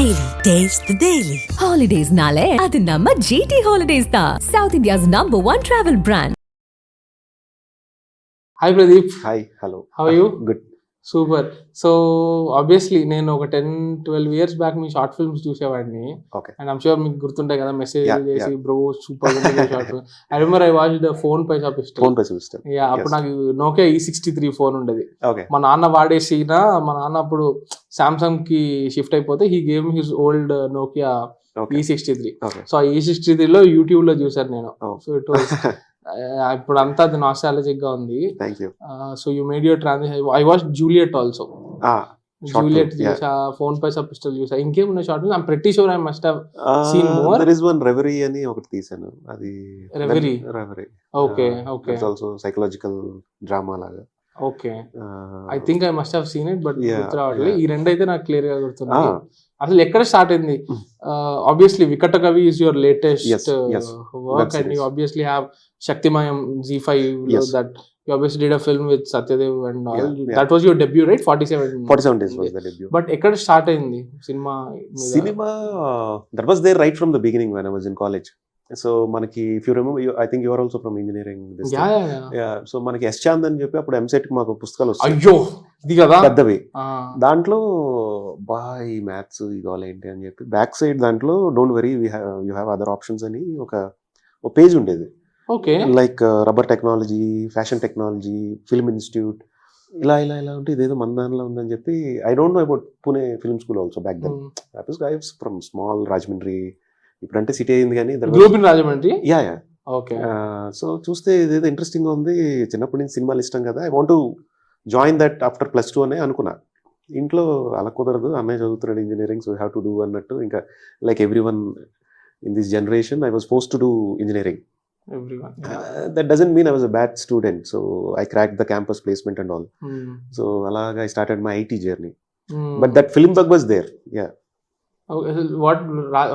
Daily. Taste the Daily. Holidays nale adu namma GT Holidays da, South India's #1 travel brand. Hi Pradeep. Hi, hello. How are you? Good. Super. So obviously నేను ఒక 10-12 years back మీ short films చూసేవాడిని. Okay. And I'm sure మీకు గుర్తుంటాయి కదా, message Yeah, చేసి yeah. Bro super short film. I remember I watch the phone Paisa pistol. Phone by system. Yeah, అప్పుడు నాకు Nokia E63 phone ఉండేది. Okay. మా నాన్న వాడేసిన, మా నాన్న అప్పుడు సామ్సంగ్ కి షిఫ్ట్ అయిపోతే he gave me his old Nokia Okay. E63. Okay. So ఆ E63 లో యూట్యూబ్ లో చూసాను నేను. Oh. సో ఇట్ వాస్ ఇప్పుడు అంతా అది నాస్టాలజిక్ గా ఉంది. Thank you. So you made your transition. I watch Juliet also. Short Juliet film, yeah. చూసా, ఫోన్ పైసా పిస్టల్ చూసా, ఇంకేమున్న short film I'm pretty sure I must have seen more. There is one Reverie అని ఒకటి తీసాను. అది Reverie. Reverie. Okay okay It's also psychological drama లాగా. Okay. I think I must have seen it, but Yeah, గుర్తు రావట్లేదు. yeah. ఈ రెండు అయితే నాకు క్లియర్ గా గుర్తున్నాయి. Ah. అసలు ఎక్కడ స్టార్ట్ అయింది? Obviously Vikata Kavi is your latest Yes, yes. Work, Web and series. You obviously have Shakthimayam Z5 Yes. That you obviously did a film with Satyadev and all. Yeah, yeah. That was your debut right? 47 days was the debut. But ఎక్కడ start అయింది cinema మీద? Cinema, that was there right from the beginning when I was in college. So మనకి if you remember, I think you are also from engineering. This yeah thing. Yeah. Yeah. So మనకి yes Chand అని చెప్పి అప్పుడు ఎంసెట్ కి మాకు పుస్తకాలు వస్తాయి అయ్యో ఇది కదా. పెద్దవి. ఆ, దాంట్లో బా ఈ మ్యాథ్స్ ఈ గోల్ ఏంటి అని చెప్పి బ్యాక్ సైడ్ దాంట్లో don't worry you have other options అని ఒక పేజ్ ఉండేది. Okay. Like rubber technology, fashion technology, film institute, ఇలా ఇలా ఇలా ఉంటే ఇదేదో మన దానిలో ఉందని చెప్పి. I don't know about Pune film school also back then. I was from small Rajahmundry. ఇప్పుడంటే సిటీ అయింది కానీ group in Rajahmundry. Yeah yeah. Okay. So చూస్తే ఇదేదో ఇంట్రెస్టింగ్ ఉంది, చిన్నప్పటి నుంచి సినిమాలు ఇష్టం కదా, I want to join that after +2 అనే అనుకున్నా. ఇంట్లో అలా కుదరదు, అన్నయ్య చదువుతున్నాడు engineering, so have to do అన్నట్టు. ఇంకా like every one in this generation I was forced to do engineering. Everyone. That doesn't mean I was a bad student, so I crack the campus placement and all. So అలాగా I started my IT journey. But that film bug was there. Yeah. What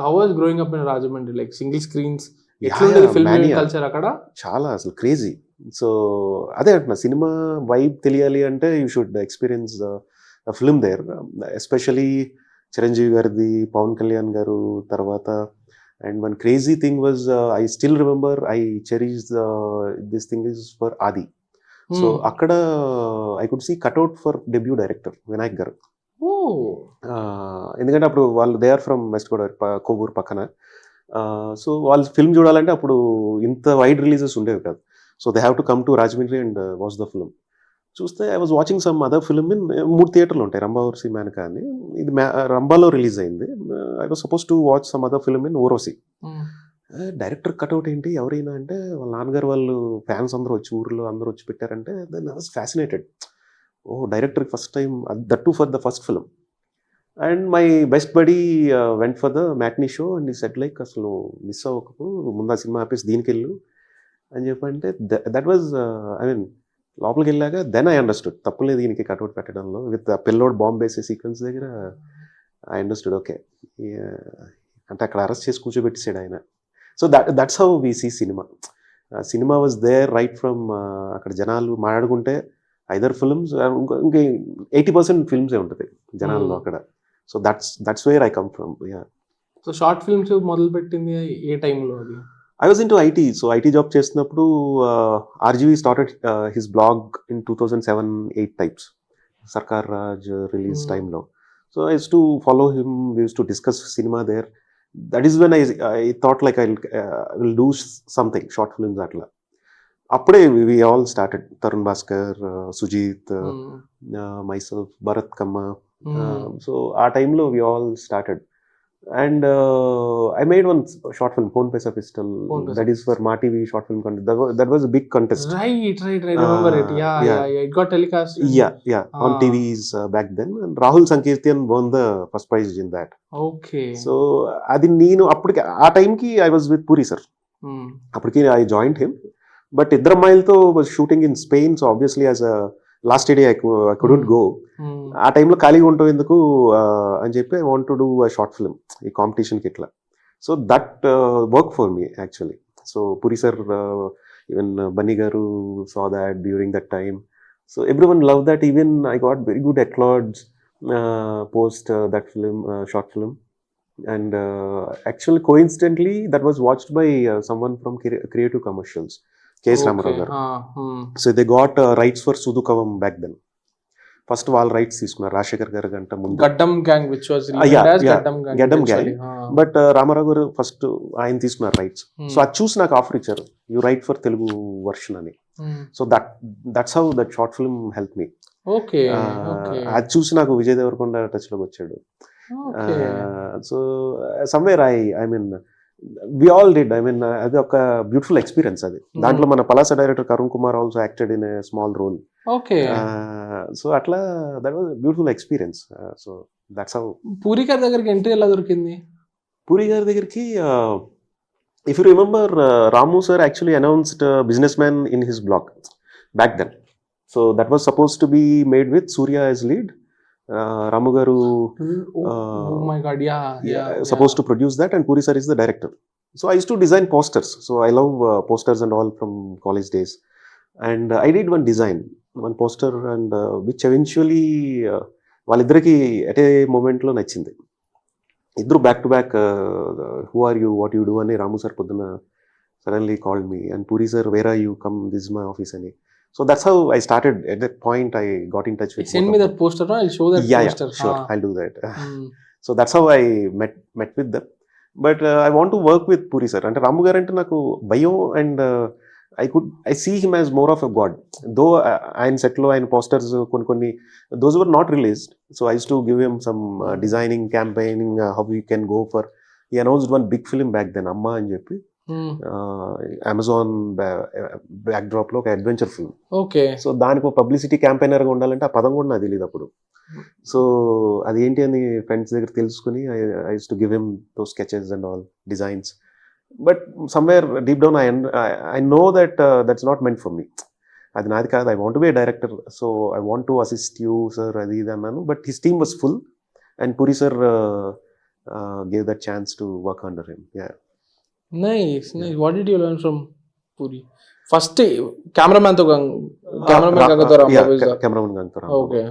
how was growing up in Rajahmundry? Like single screens, ఎట్లుండేది film culture అక్కడ? చాలా అసలు crazy. So అదే అంటున్నా, cinema vibe తెలియాలి అంటే you should experience film there. Especially Chiranjeevi గారిది, పవన్ కళ్యాణ్ గారు తర్వాత. And one crazy thing was, I still remember, I cherish this thing is for Aadi. So అక్కడ I could see cutout for debut director Vinayak గారు. ఎందుకంటే అప్పుడు వాళ్ళు they are from West Godavari, Kovvur పక్కన. So వాళ్ళు ఫిల్మ్ చూడాలంటే అప్పుడు ఇంత వైడ్ రిలీజెస్ ఉండేవి కాదు. So they have to come to Rajahmundry and watch the film. చూస్తే I was watching some other film in 3 థియేటర్లు ఉంటాయి, రంభా ఊర్వశి మేనక అని. ఇది రంభాలో రిలీజ్ అయింది. I was suppose to watch some other film in Urvashi. Director cutout ఏంటి ఎవరైనా అంటే, వాళ్ళ నాన్నగారు వాళ్ళు ఫ్యాన్స్ అందరూ వచ్చి, ఊర్లో అందరూ వచ్చి పెట్టారంటే దెన్ ఐ వాజ్ ఫ్యాసినేటెడ్. ఓ director first time, that to for the first film. And my best buddy went for the matinee show and ఈ సెట్ లైక్, అసలు మిస్ అవ్వకు, ముందు ఆ సినిమా ఆపేసి దీనికి వెళ్ళు అని చెప్పంటే, దట్ వాజ్ ఐ మీన్ లోపలికి వెళ్ళాక దెన్ ఐ అండర్స్టూడ్ తప్పులేదు దీనికి కట్అవుట్ పెట్టడంలో. విత్ పిల్లోడ్ బాంబ్ వేసే సీక్వెన్స్ దగ్గర ఐ అండర్స్టూడ్. ఓకే, అంటే అక్కడ అరెస్ట్ చేసి కూర్చోబెట్టేసాడు ఆయన. So that's how we see cinema. Cinema was there right from, అక్కడ జనాలు మాట్లాడుకుంటే ఐదర్ ఫిల్మ్స్, ఇంకా 80% ఫిల్మ్సే ఉంటుంది జనాల్లో అక్కడ. So that's where I come from. Yeah. So short films మొదలు పెట్టింది ఏ టైంలో అది? I was into IT. So IT job చేస్తున్నప్పుడు RGV started his blog in 2007-8 types, Sarkar Raj release టైంలో. So I use to follow him, we use to discuss cinema there. That is when I thought like I will do something short films అట్లా. అప్పుడే we all started, Tarun Bhaskar, Sujeeth, myself, Bharat Kamma. So ఆ టైంలో we all started. And I made one short film, phone Paisa pistol, that is for Maa TV short film contest. That was a big contest. Right remember it. Yeah, it got telecast. Yeah on TVs back then. And Rahul Sankirtan won the first prize in that. Okay. So అది నేను అప్పటికి ఆ టైంకి I was with Puri sir. అప్పటికి I joined him. But ఇద్దరు అమ్మాయిలతో shooting in Spain, so obviously as a last day I couldn't go. ఆ టైంలో ఖాళీగా ఉంటాం ఎందుకు అని చెప్పి I want to do a short film ఈ కాంపిటీషన్కి ఇట్లా. So that work for me actually. So Puri sir, even Bunny గారు saw that during that time. So everyone loved that. Even I got very good accolades post that film, short film. And actually, coincidentally, that was watched by someone from Creative Commercials, K.S. Ramarao garu. So they got rights for Sudukavam back then. First వాళ్ళు rights తీసుకున్నారు రాజశేఖర్ గారి గంట ముందు. గడ్డం gang which was గడ్డం gang, but Ramarao గారు first ఆయన తీసుకున్నారు రైట్స్. సో అది చూసి నాకు ఆఫర్ ఇచ్చారు, you write for Telugu version అని. So that's how that short film help me. అది చూసి నాకు విజయ్ దేవరకొండ టచ్ లోకి వచ్చాడు. So somewhere I mean we all did, I mean అది ఒక బ్యూటిఫుల్ ఎక్స్పీరియన్స్ అది. దాంట్లో మన Palasa director Karuna Kumar also acted in a small role. So అట్లా that was beautiful experience. So that's how. Puri గారి దగ్గరికి ఎంట్రీ ఎలా దొరికింది? పూరి గారి దగ్గరికి, if you remember, Ramu sir actually announced business man in his blog back then. So that was suppose to be made with Surya as lead. Ramu garu supposed to produce that, and Puri sir is the director. So I used to design posters. So I love posters and all from college days. And I did one poster, and which eventually వాళ్ళిద్దరికి at a moment లో నచ్చింది. ఇద్దరు back to back who are you, what you do అని రాము sir పొద్దున suddenly called me, and Puri sir, where are you, come, this is my office అని. So that's how I started. At that point, I got in touch with. Send me that poster, no? I'll show that poster. Yeah, sure, I'll do that. So that's how I met with them. But I want to work with Puri sir. And Ramu garu ante naku bhayam, and I see him as more of a god. Though I set lo and posters konni those were not released. So I used to give him some designing, campaigning, how we can go for. He announced one big film back then, Amma అని చెప్పి, Amazon backdrop లో ఒక adventure film. Okay. So దానికి ఒక publicity campaigner గా ఉండాలంటే ఆ పదం కూడా నాకు తెలియదు అప్పుడు. సో అది ఏంటి అని ఫ్రెండ్స్ దగ్గర తెలుసుకుని I use to give him those sketches and all designs. But somewhere deep down I know that's not meant for me. అది నాది కాదు, I want to be A director, so I want to assist you sir, అది ఇది అన్నాను. But his team was full, and Puri sir gave that chance to work under him. Yeah. Nice. What did you learn from Puri? First, cameraman Gangadhar Ram. Okay.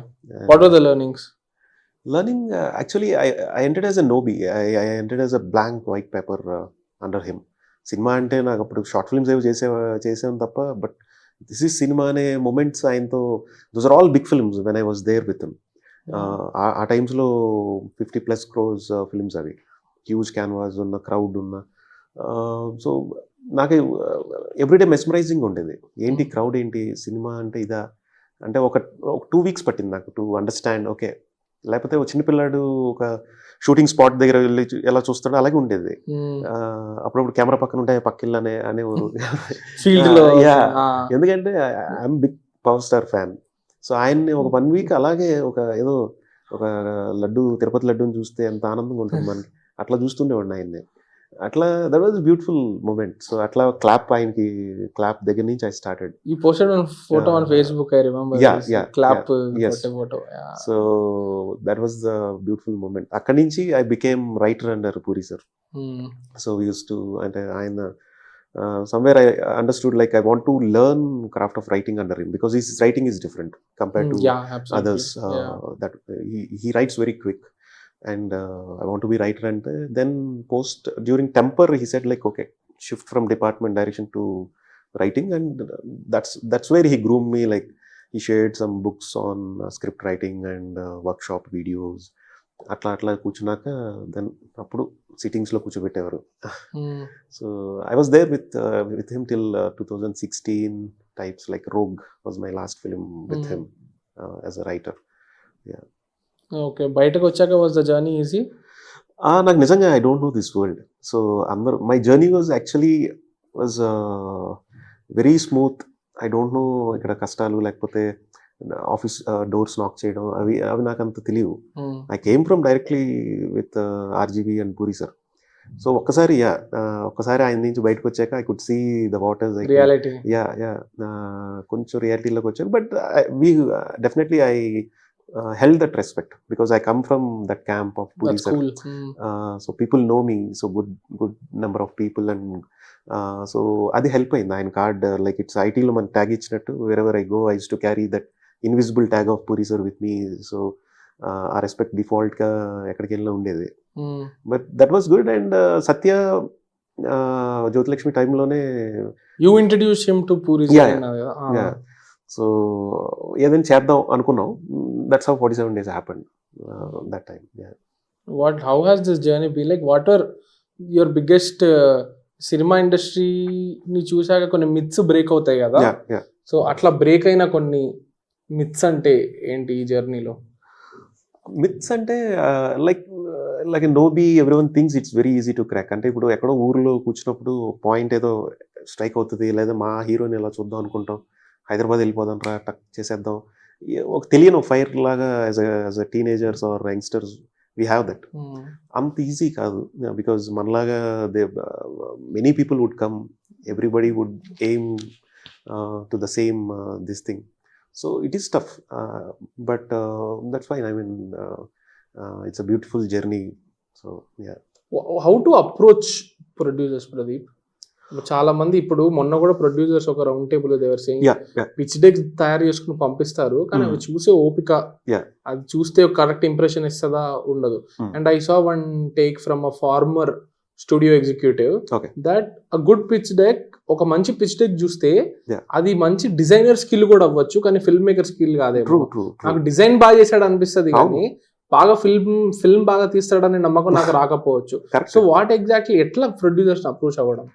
What were the learnings? Learning, actually, I entered as a nobby. I entered as a blank white paper under him. Cinema అంటే నాకు అప్పుడు short films ఏవి చేసాను తప్ప, but this is cinema అనే moments ఆయనతో, those are all big films when I was there with him. ఆ టైమ్స్లో 50+ crores ఫిల్మ్స్ అవి, హ్యూజ్ క్యాన్వాస్ ఉన్న, క్రౌడ్ ఉన్న. సో నాకు ఎవ్రీడే మెస్మరైజింగ్ ఉండేది. ఏంటి క్రౌడ్, ఏంటి సినిమా అంటే ఇదా అంటే ఒక 2 weeks పట్టింది నాకు టు అండర్స్టాండ్. ఓకే, లేకపోతే ఒక చిన్నపిల్లాడు ఒక షూటింగ్ స్పాట్ దగ్గర వెళ్ళి ఎలా చూస్తాడో అలాగే ఉండేది. అప్పుడప్పుడు కెమెరా పక్కన ఉంటాయి, పక్కిళ్ళనే అనేవారు. ఎందుకంటే I'm big power star fan. So ఆయన్ని ఒక 1 week అలాగే ఏదో ఒక లడ్డు, తిరుపతి లడ్డూని చూస్తే ఎంత ఆనందంగా ఉంటుంది మనకి, అట్లా చూస్తుండేవాడిని ఆయన్ని. అట్లా that was beautiful moment. So అట్లా ఆయనకి క్లాప్ దగ్గర నుంచి I started. You posted one photo on Facebook, I remember. Yeah. Clap photo. Yeah. So that was the beautiful moment. అక్కడి నుంచి I became writer under Puri sir. So we used to, and somewhere I understood, like, I want to learn craft of writing under him, because his writing is different compared to others. That he writes very quick. And I want to be writer. And then during Temper, he said, like, okay, shift from department direction to writing. And that's where he groomed me. Like, he shared some books on script writing and workshop videos. అట్లా కూర్చున్నాక then అప్పుడు sittings లో కూర్చోబెట్టేవారు. So I was there with him till 2016 types. Like Rogue was my last film with him as a writer. Yeah. Okay. బయటకు వచ్చాక was the journey easy? నాకు నిజంగా I don't know this world. So my journey was actually very smooth. I don't know ఇక్కడ కష్టాలు, లేకపోతే office doors నాక్ చేయడం, అవి నాకు అంత తెలియవు. I came from directly with RGV and Puri sir. So ఒక్కసారి ఆయన నుంచి బయటకు వచ్చాక I could see the waters. కొంచెం రియాలిటీలోకి వచ్చాను. But definitely I held that respect, because I come from that camp of Puri sir. Cool. So people know me, so good number of people, and so adi help ayindi ఆయన card. like it's IT లో మన tag ఇచ్చినట్టు, wherever I go I used to carry that invisible tag of Puri sir with me. So ఆ respect default గా ఎక్కడికి వెళ్ళినా ఉండేది. But that was good. And Satya Jyothilakshmi టైంలోనే you introduce him to Puri. So ఏదైనా చేద్దాం అనుకున్నాం. That's how 47 days happened that time. How has this journey been like? What are your biggest cinema ఇండస్ట్రీని చూసాక కొన్ని మిత్స్ బ్రేక్ అవుతాయి కదా, సో అట్లా బ్రేక్ అయిన కొన్ని మిత్స్ అంటే ఏంటి ఈ జర్నీలో? మిత్స్ అంటే like newbie everyone things it's very easy to crack. అంటే ఇప్పుడు ఎక్కడో ఊర్లో కూర్చున్నప్పుడు పాయింట్ ఏదో స్ట్రైక్ అవుతుంది, లేదా మా హీరోని ఎలా చూద్దాం అనుకుంటాం, హైదరాబాద్ వెళ్ళిపోదాం రా టక్ చేసేద్దాం, ఒక తెలియని ఫైర్ లాగా as a teenagers or youngsters we have that. అంత ఈజీ కాదు, బికాజ్ మనలాగా many people would come, everybody would aim to the same this thing. So it is tough, but that's fine. I mean, it's a beautiful journey. So yeah. How to approach producers, Pradeep? చాలా మంది ఇప్పుడు మొన్న కూడా producers ఒక round table దేవర్ saying pitch deck తయారు చేసుకుని పంపిస్తారు, కానీ అవి చూసే ఓపిక, అది చూస్తే కరెక్ట్ ఇంప్రెషన్ ఇస్తుందా ఉండదు. And I saw one take from a former studio executive that a good pitch deck, ఒక మంచి పిచ్ డెక్ చూస్తే అది మంచి డిజైనర్ స్కిల్ కూడా అవ్వచ్చు, కానీ ఫిల్మ్ మేకర్ స్కిల్ కాదే. నాకు డిజైన్ బాగా చేశాడు అనిపిస్తుంది, కానీ బాగా ఫిల్మ్ బాగా తీస్తాడని నమ్మకం నాకు రాకపోవచ్చు. సో వాట్ ఎగ్జాక్ట్లీ ఎట్లా ప్రొడ్యూసర్స్ అప్రోచ్ అవ్వడం?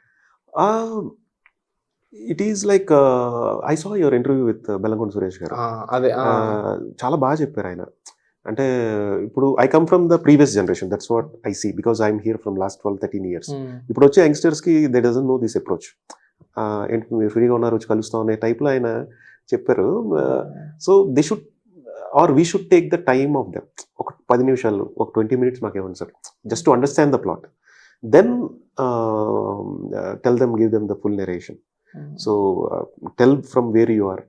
It is like I saw your interview with Bellamkonda Suresh garu. అదే చాలా బాగా చెప్పారు ఆయన. అంటే ఇప్పుడు I come from the previous generation, that's what I see, because I'm here from last 12-13 years. ఇప్పుడు వచ్చే యంగ్స్టర్స్కి they doesn't know this approach. ఏంటి మీరు ఫ్రీగా ఉన్నారు వచ్చి కలుస్తాం అనే టైప్లో ఆయన చెప్పారు. So they should or we should take the time of them. ఒక 10 నిమిషాలు, ఒక 20 minutes మాకు ఇవ్వండి sir, just to understand the plot. Then tell them, give them the full narration. So tell from where you are,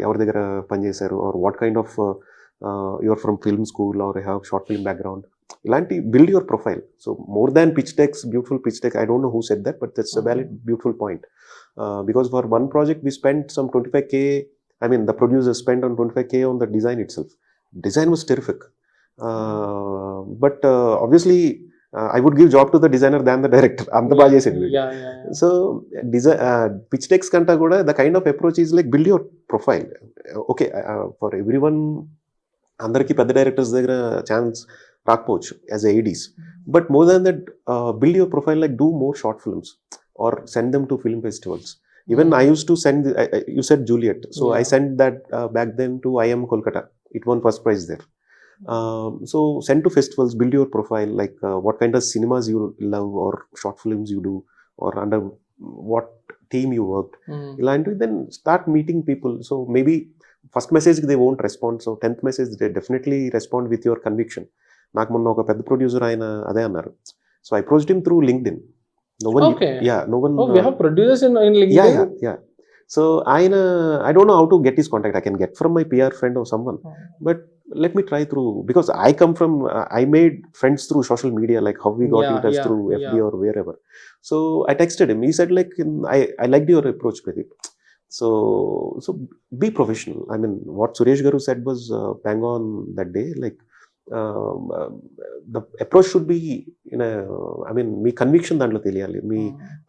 ఎవరి దగ్గర పనిచేశారు, or what kind of you're from film school or you have short film background. Ilanti build your profile. So more than pitch decks, beautiful pitch deck, I don't know who said that, but that's a valid, beautiful point. Because for one project we spent some 25k, I mean the producer spent on 25k on the design itself. Design was terrific. But obviously I would give job to the designer than the director. Anta baga chesadu. So pitch decks kanta kuda the kind of approach is like build your profile. Okay, for everyone, అందరికీ పెద్ద directors దగ్గర chance రాకపోవచ్చు as ADs, but more than that build your profile, like do more short films or send them to film festivals. Even I use to send, you said Juliet, so I send that back then to IM Kolkata. It won first prize there. So send to festivals, build your profile, like what kind of cinemas you love or short films you do or under what team you worked. Ilanti, then start meeting people. So maybe first message they won't respond, so 10th message they definitely respond with your conviction. నాకు మొన్న ఒక పెద్ద producer ఆయన అదే అన్నారు. So I approached him through LinkedIn. No one we have producers in LinkedIn. Yeah. So ఆయన, I don't know how to get his contact. I can get from my PR friend or someone, but let me try through, because I come from I made friends through social media, like how we got in touch through FB or wherever. So I texted him. He said like, I liked your approach, Pradeep. So be professional. I mean, what Suresh Garu said was bang on that day. Like the approach should be in a, I mean, me conviction దాంట్లో తెలియాలి, మీ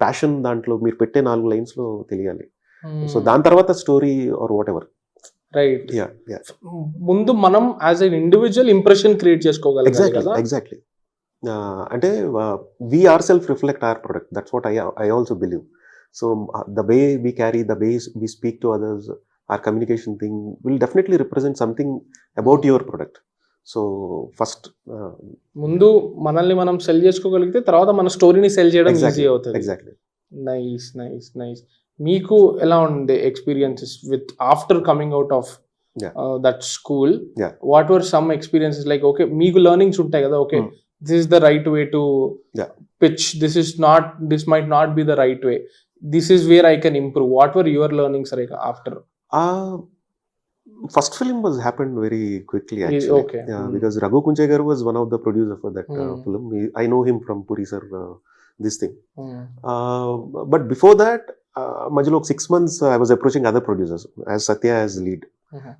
passion దాంట్లో మీరు పెట్టే 4 lines లో తెలియాలి. So దాని తర్వాత story or whatever. Right. ముందు మనం as an individual impression create చేసుకోగలగాలి కదా. ఎగ్జాక్ట్లీ. అంటే we ourselves reflect our product. That's what I also believe. So the way we carry, the way we speak to others, our communication thing will definitely represent something about your product. So first ముందు మనల్ని మనం cell చేసుకోగలిగితే తర్వాత మన స్టోరీని cell చేయడం easy అవుతుంది. Exactly. Nice. మీకు ఎలా ఉండే experiences with after coming out of that school? What were some experiences like, okay మీకు లెర్నింగ్స్ ఉంటాయి కదా, okay this is the right way to pitch, this might not be the right way, this is where I can improve. What were your learnings after? First film was happened very quickly actually. Okay. Because Raghu Kunche garu was one of the producer for that film. I know him from Puri sir, this thing. But before that, మధ్యలో 6 months I was approaching other producers as Satya as lead.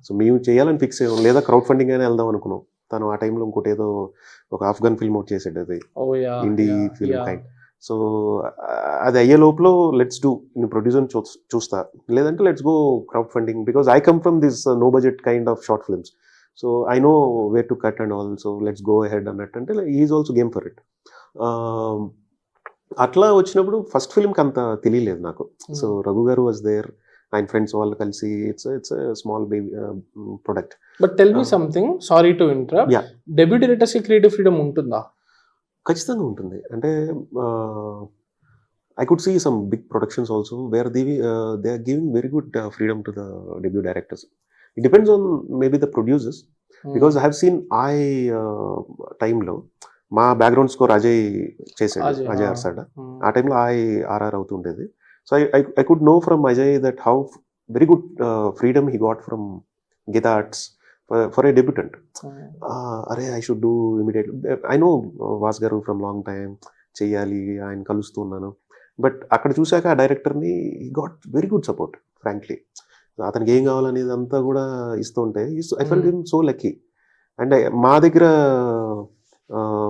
So మేము చేయాలని fix అయ్యాం, లేదా crowd funding అయినా వెళ్దాం అనుకున్నాం. తను ఆ టైంలో ఇంకోటి ఏదో ఒక ఆఫ్ఘన్ ఫిల్మ్ అవుట్ చేసాడు, అది oh yeah indie yeah film yeah kind. So అది అయ్యే లోపల లెట్స్ డూ, నేను ప్రొడ్యూసర్ చూస్తా, లేదంటే let's go crowd funding, because I come from this no budget kind of short films. So I know where to cut and all, so let's go ahead అన్నట్టు, అంటే is also game for it. అట్లా వచ్చినప్పుడు first ఫిల్మ్కి అంత తెలియలేదు నాకు. So Raghu గారు was there, ఆయన friends వాళ్ళు కలిసి it's small baby product. But tell me something, sorry to interrupt, yeah, debut directors కి క్రియేటివ్ ఫ్రీడమ్ ఉంటుందా? ఖచ్చితంగా ఉంటుంది. అంటే I could see some big productions also where they are giving very good freedom to the debut directors. It depends on maybe the producers, because I have seen time లో మా background score Ajay చేసాడు, అజయ్ అర్సాడ. ఆ టైంలో RR అవుతుండేది. So I could know from Ajay that how very good freedom he got from Geetha Arts for a debutant. అరే I should do immediately, I know వాస్ గారు from long time, చెయ్యాలి, ఆయన కలుస్తూ ఉన్నాను. బట్ అక్కడ చూశాక ఆ డైరెక్టర్ని he got very good support frankly. అతనికి ఏం కావాలనేది అంతా కూడా ఇస్తూ ఉంటే I felt him so lucky. And మా దగ్గర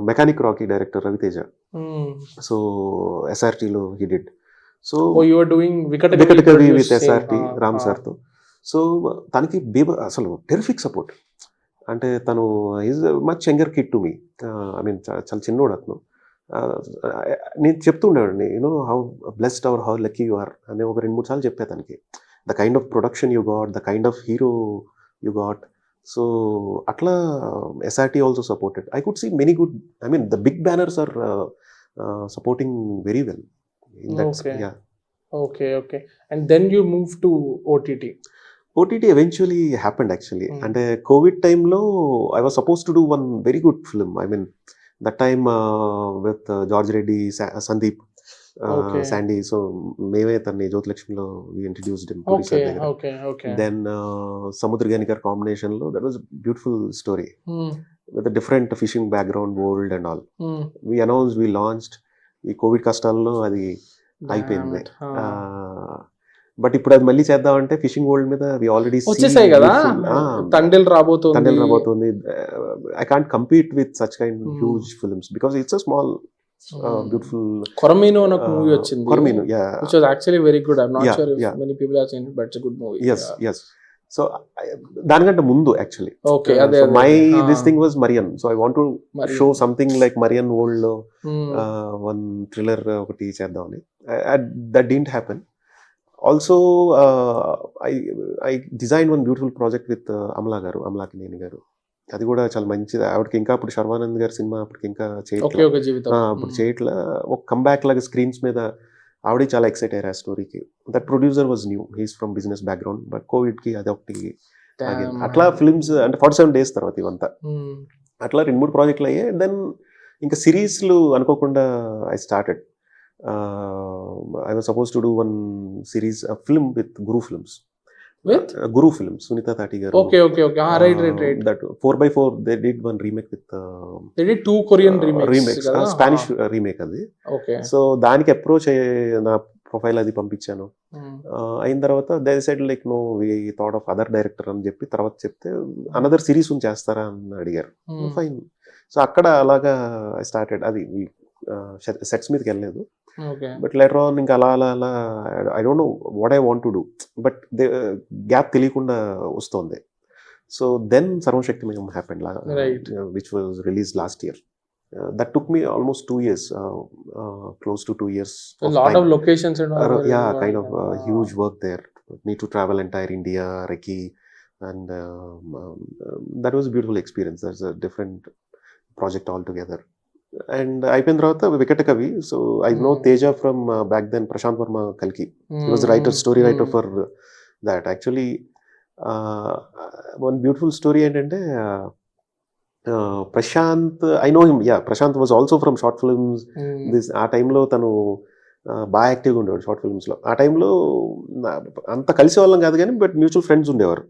mechanic Rocky director Raviteja, so ఎస్ఆర్టీలో he did. So వికట కవి విత్ ఎస్ఆర్టీ రామ్ సార్తో. సో తనకి అసలు టెరిఫిక్ సపోర్ట్. అంటే తను is much younger kid to me, I mean చాలా చిన్నోడు అతను. నేను చెప్తూ ఉండేవాడిని, you know how blessed are how lucky you are అని ఒక 2-3 సార్లు చెప్పే తనకి. The kind of production you got, the kind of hero you got. So అట్లా SRT also supported. I could see many good, I mean the big banners are supporting very well. Okay. And then you move to OTT. OTT eventually happened actually. అంటే Covid టైంలో I was suppose to do one very good film. I mean that time with George Reddy, Sandeep, Sandy. So మేమే తన్ని జ్యోతిలక్ష్మిలో introduced in producer దగ్గర. Then సముద్ర గనికర్ combination లో that was beautiful story with different fishing background, world and all. We announce, we launched. ఈ Covid కష్టాల్లో అది అయిపోయింది. బట్ ఇప్పుడు అది మళ్ళీ చేద్దామంటే ఫిషింగ్ వరల్డ్ మీద వి ఆల్రెడీ వచ్చేసాయి కదా, తండేల్ రాబోతుంది. I can't compete with such kind huge films because it's a small beautiful. కొరమీను అనే ఒక మూవీ వచ్చింది, కొరమీను, which was actually very good. I'm not sure if many people have seen it, but it's a good movie. Yes. So దానికంటే ముందు actually my this thing was Marrion. So I want to show something like Marrion world లో one thriller ఒకటి చేద్దామని. That didn't happen. Also I design one beautiful project with అమలాకినేని గారు. అది కూడా చాలా మంచిది. ఆవిడకి ఇంకా అప్పుడు శర్వానంద్ గారి సినిమా అప్పటికి ఇంకా అప్పుడు చేయట్లా, ఒక కంబ్యాక్ లాగా స్క్రీన్స్ మీద ఆవిడ చాలా ఎక్సైట్ అయ్యారు ఆ స్టోరీకి. That producer was new, he's from business background. But Covid కి అది ఒకటి అట్లా ఫిల్మ్స్ అంటే 47 days తర్వాత ఇవంతా అట్లా 2-3 ప్రాజెక్టులు అయ్యాయి. దెన్ ఇంకా సిరీస్లు అనుకోకుండా I started. I was supposed to do one series, a film with Guru Films. With Guru Films, Sunita Tati garu. Okay. Right. That 4x4 they did one remake with. They did 2 Korean remakes. Spanish remake అది. Okay. So దానికి approach నా profile అది పంపించాను. అయిన తర్వాత they said like no we thought of other director అని చెప్పి తర్వాత చెప్తే అనదర్ సిరీస్ చేస్తారా అని అడిగారు. ఫైన్. సో అక్కడ అలాగా ఐ స్టార్టెడ్. అది సెట్స్ మీదకి వెళ్ళలేదు. బట్ లేటర్ ఆన్ ఇంకా అలా I don't know what I want to do, but gap తెలియకుండా వస్తుంది. So then Sarvashakthimayam happened, which was release last year. That took me almost 2 years, close to 2 years. A lot of locations and all. Yeah, kind of huge work there. Need to travel entire India, Recce, and that was a beautiful experience. That's a different project altogether. And అయిపోయిన తర్వాత Vikata Kavi. So I know Teja from back then, Prashanth Varma కల్కి. He was writer, story writer for that. Actually one beautiful story ఏంటంటే Prashanth, I know him. Prashanth was also from short films. ఆ టైంలో తను బాగా యాక్టివ్గా ఉండేవాడు షార్ట్ ఫిల్మ్స్లో. ఆ టైంలో అంత కలిసే వాళ్ళం కాదు కానీ బట్ మ్యూచువల్ ఫ్రెండ్స్ ఉండేవారు.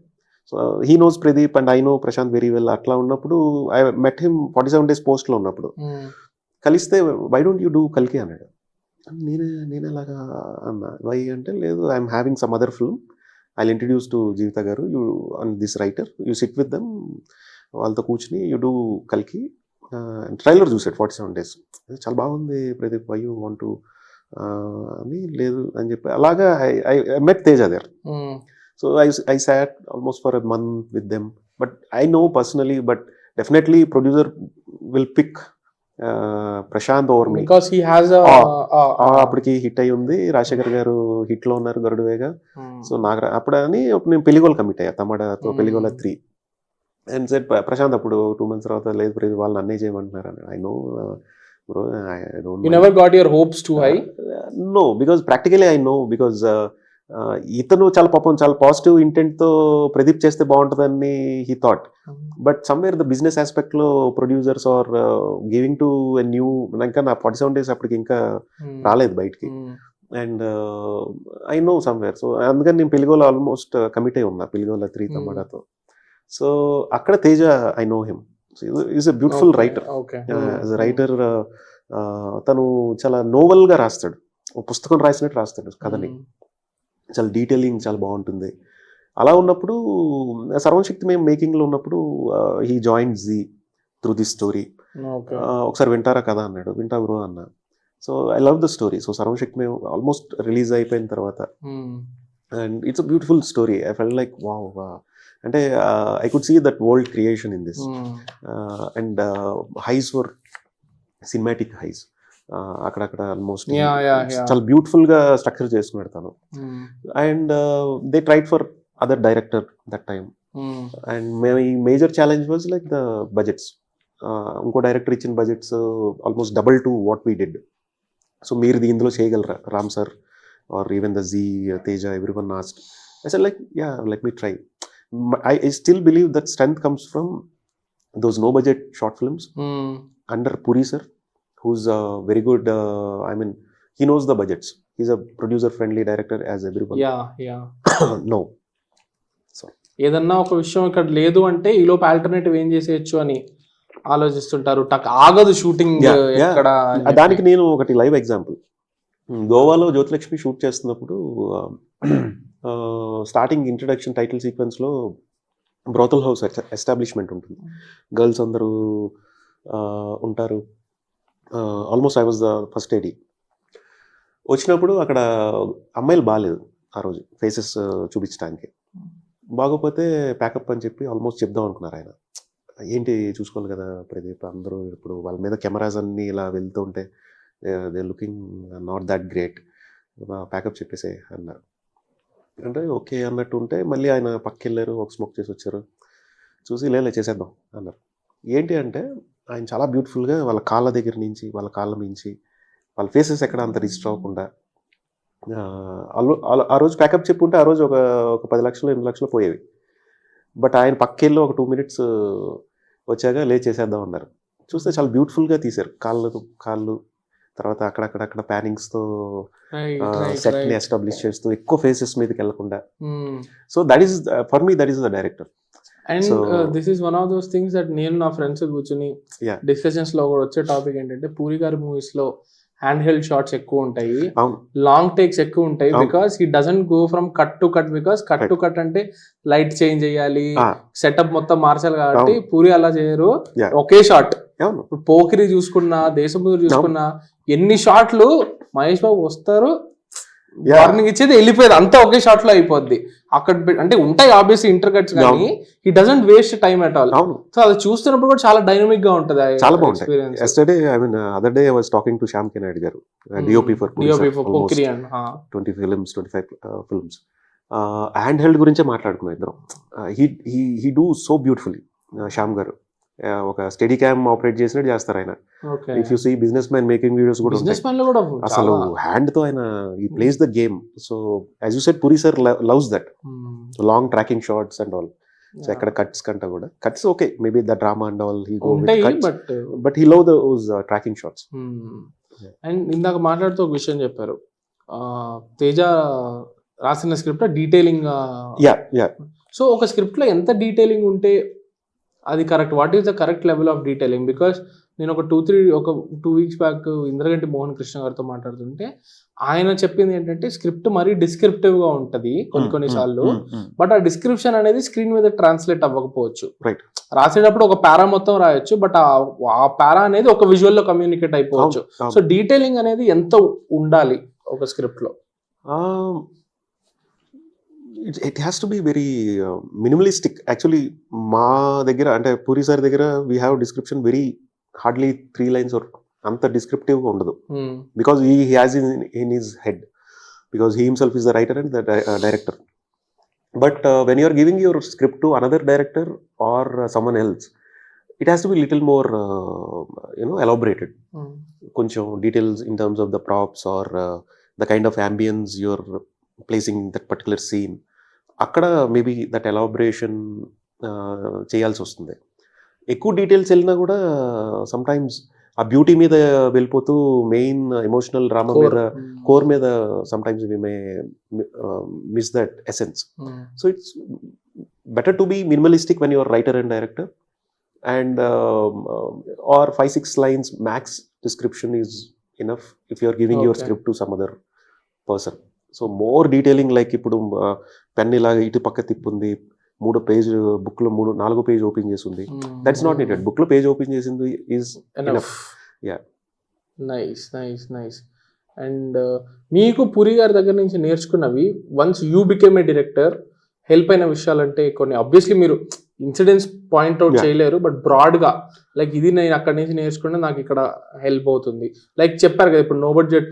So he knows Pradeep and I know Prashanth very well. అట్లా ఉన్నప్పుడు ఐ మెట్ హిమ్ 47 days పోస్ట్లో ఉన్నప్పుడు. కలిస్తే వై డోంట్ యూ డూ కల్కి అన్నాడు. నేను అలాగా అన్నా. వై అంటే లేదు, I'm having some other film, I introduce to Jeevitha garu, you and this writer, you sit with them వాళ్ళతో కూర్చుని యూ డూ కలికి ట్రైలర్ చూసాడు 47 days. చాలా బాగుంది Pradeep, why you want to అని లేదు అని చెప్పి అలాగా I met Teja there. So I sat almost for a month with them, but I know personally, but definitely producer will pick Prashanth over me because he has అప్పటికి hit అయి ఉంది, రాజశేఖర్ గారు hit లో ఉన్నారు గరుడువేగా. సో నాకు అప్పుడు అని నేను పెళ్లిగోలు కమిట్ అయ్యా, తమిళతో పెళ్లిగోల 3 అండ్ సెట్ ప్రశాంత్ అప్పుడు 2 months తర్వాత లేదు ప్రతి వాళ్ళు అన్నీ చేయమంటున్నారు అని. I know bro, I don't you never got your hopes too high. No, because practically I know, because ఇతను చాలా పాపం చాలా పాజిటివ్ ఇంటెంట్ తో ప్రదీప్ చేస్తే బాగుంటుందని he thought, but somewhere the business aspect లో producers are giving to a new, ఇంకా నా 47 days అప్పటికి ఇంకా రాలేదు బయటికి. And I know somewhere, so అందుకని నేను పెళ్లిగోల ఆల్మోస్ట్ కమిట్ అయి ఉన్నా, పెళ్లిగోల 3 తమిళతో. సో అక్కడ Teja I know him, is a beautiful writer. As a writer తను చాలా నోవెల్ గా రాస్తాడు, పుస్తకం రాసినట్టు రాస్తాడు కథని, చాలా డీటెయిలింగ్ చాలా బాగుంటుంది. అలా ఉన్నప్పుడు సర్వశక్తి మేము మేకింగ్లో ఉన్నప్పుడు హీ జాయిన్ జీ త్రూ దిస్ స్టోరీ. ఒకసారి వింటారా కదా అన్నాడు, వింటా బ్రో అన్నా. So I love the story. So సర్వశక్తి మేము ఆల్మోస్ట్ రిలీజ్ అయిపోయిన తర్వాత and it's a beautiful story. I felt like wow, అంటే I could see that world creation in this and highs for cinematic highs. అక్కడక్కడ almost చాలా beautiful గా structure చేసుకున్నాడు తను. And they tried for other director that time. And మేము ఈ major challenge was like the budgets. ఇంకో director ఇచ్చిన budgets almost double to what we did. So మీరు ఇందులో చేయగలరా Ram sir or even the జీ Teja, everyone asked. I said like ya, let me try. I still believe that strength comes from those no budget short films under Puri sir, who's a very good I mean he knows the budgets, he's a producer friendly director as everyone. Yeah No, so ఏదన్నా ఒక విషయం ఇక్కడ లేదు అంటే ఈ లోపు alternative ఏం చేసేయచ్చు అని ఆలోచిస్తుంటారు. ఆగదు షూటింగ్ ఎక్కడ. దానికి నేను ఒకటి లైవ్ ఎగ్జాంపుల్, గోవాలో జ్యోతిలక్ష్మి షూట్ చేస్తున్నప్పుడు స్టార్టింగ్ ఇంట్రడక్షన్ టైటిల్ సీక్వెన్స్లో బ్రోతల్ హౌస్ ఎస్టాబ్లిష్మెంట్ ఉంటుంది, గర్ల్స్ అందరూ ఉంటారు. Almost I was the first AD. వచ్చినప్పుడు అక్కడ అమ్మాయిలు బాగాలేదు ఆ రోజు ఫేసెస్ చూపించడానికి. బాగోపోతే ప్యాకప్ అని చెప్పి ఆల్మోస్ట్ చెప్దాం అనుకున్నారు ఆయన. ఏంటి చూసుకోవాలి కదా ప్రదీప్, అందరూ ఇప్పుడు వాళ్ళ మీద కెమెరాస్ అన్నీ ఇలా వెళ్తూ ఉంటే they looking not that great, pack up చెప్పేసే అన్నారు. అంటే ఓకే అన్నట్టు ఉంటే మళ్ళీ ఆయన పక్కకి వెళ్ళారు, ఒక స్మోక్ చేసి వచ్చారు. చూసి లే చేసేద్దాం అన్నారు. ఏంటి అంటే ఆయన చాలా బ్యూటిఫుల్గా వాళ్ళ కాళ్ళ దగ్గర నుంచి వాళ్ళ కాళ్ళ మించి వాళ్ళ ఫేసెస్ ఎక్కడ అంత రిజిస్టర్ అవ్వకుండా ఆ రోజు ప్యాకప్ చెప్పుంటే ఆ రోజు ఒక 10 లక్షలు 8 లక్షలు పోయేవి. బట్ ఆయన పక్కెళ్ళి ఒక 2 minutes వచ్చాక చేసేద్దాం అన్నారు. చూస్తే చాలా బ్యూటిఫుల్గా తీశారు కాళ్ళు, తర్వాత అక్కడక్కడ ప్యానింగ్స్తో సెట్ని ఎస్టాబ్లిష్ చేస్తూ ఎక్కువ ఫేసెస్ మీదకి వెళ్ళకుండా. So that is for me, that is the director. And this is one of those things that నేను నా ఫ్రెండ్స్ కూర్చుని డిస్కషన్స్ లో కూడా వచ్చే టాపిక్ ఏంటంటే పూరి గారి మూవీస్ లో హ్యాండ్ హెల్డ్ షాట్స్ ఎక్కువ ఉంటాయి, లాంగ్ టేక్స్ ఎక్కువ ఉంటాయి. Because he doesn't go from cut to cut, because cut to cut అంటే లైట్ చేంజ్ చేయాలి, సెటప్ మొత్తం మార్చాలి. కాబట్టి పూరి అలా చేయరు, ఒకే షాట్. ఇప్పుడు పోకిరి చూసుకున్నా, దేశముద్ర చూసుకున్నా, ఎన్ని షాట్లు మహేష్ బాబు వస్తారు, వార్నింగ్ ఇచ్చేది వెళ్ళిపోయేది, అంతా ఒకే షాట్ లో అయిపోద్ది. అక్కడ అంటే ఉంటాయి ఆబ్వియస్లీ ఇంటర్ కట్స్, కానీ he doesn't waste time at all. So అది చూస్తున్నప్పుడు కూడా చాలా డైనమిక్ గా ఉంటది, చాలా బాగుంటుంది. Yesterday, I mean, other day I was talking to Shyam K. Naidu garu, DOP for Pokiri, 20 films, 25 films. Handheld గురించే మాట్లాడుకున్నాం ఇద్దరం. He do so beautifully, Shyam గారు. ఒక స్టడీ క్యామ్ ఆపరేట్ చేసినట్టు చేస్తారు ఆయన. If you see business man making videos కూడా అసలు హ్యాండ్ తో ఆయన ఈ plays the game. So as you said Puri sir loves that long tracking shots and all. So ఎక్కడ కట్స్ కంటే కూడా cuts okay, maybe the drama and all he go with cuts, but he love those tracking shots. And ఇందాక మాట్లాడుతూ ఒక విషయం చెప్పారు, తేజ రాసిన script detailing. So ఒక స్క్రిప్ట్ లో ఎంత డీటెయిలింగ్ ఉంటే అది correct? What is the correct level of detailing? Because నేను ఒక 2 వీక్స్ బ్యాక్ ఇంద్రగంటి మోహన్ కృష్ణ గారితో మాట్లాడుతుంటే ఆయన చెప్పింది ఏంటంటే స్క్రిప్ట్ మరీ డిస్క్రిప్టివ్ గా ఉంటది కొన్నిసార్లు, బట్ ఆ డిస్క్రిప్షన్ అనేది స్క్రీన్ మీద ట్రాన్స్లేట్ అవ్వకపోవచ్చు. రైట్. రాసేటప్పుడు ఒక పారా మొత్తం రాయొచ్చు, బట్ ఆ పారా అనేది ఒక విజువల్ లో కమ్యూనికేట్ అయిపోవచ్చు. సో డీటెయిలింగ్ అనేది ఎంత ఉండాలి ఒక స్క్రిప్ట్ లో? It has to be very minimalistic. Actually మా దగ్గర అంటే పూరి సార్ దగ్గర we have description very hardly 3 lines or అంత డిస్క్రిప్టివ్ గా ఉండదు, because he has in his head, because he himself is the writer and the director. But when you are giving your script to another director or someone else, it has to be little more elaborated. కొంచెం details in terms of the props or the kind of ambience you're placing that particular scene, అక్కడ maybe that elaboration చేయాల్సి వస్తుంది. ఎక్కువ details వెళ్ళినా కూడా sometimes ఆ beauty మీద వెళ్ళిపోతూ మెయిన్ ఎమోషనల్ డ్రామా మీద, కోర్ మీద sometimes we may miss that essence. So it's better to be minimalistic when your writer and director, and or 5-6 lines max description is enough if you are giving your script to some other person. So more detailing, like ఇప్పుడు pen ఇలా ఇటు పక్క తిప్పుంది, 3 page book లో 4 page open చేసి ఉంది, that's not needed. Book లో page open చేసింది is enough. Yeah, nice. And మీకు పూరి గారి దగ్గర నుంచి నేర్చుకున్నవి, once you became a director, help అయిన విషయాలంటే కొన్ని ఆబ్వియస్లీ మీరు ఇన్సిడెంట్స్ పాయింట్అవుట్ చేయలేరు, బట్ బ్రాడ్గా లైక్ ఇది నేను అక్కడి నుంచి నేర్చుకుంటే నాకు ఇక్కడ హెల్ప్ అవుతుంది. లైక్ చెప్పారు కదా ఇప్పుడు నో బడ్జెట్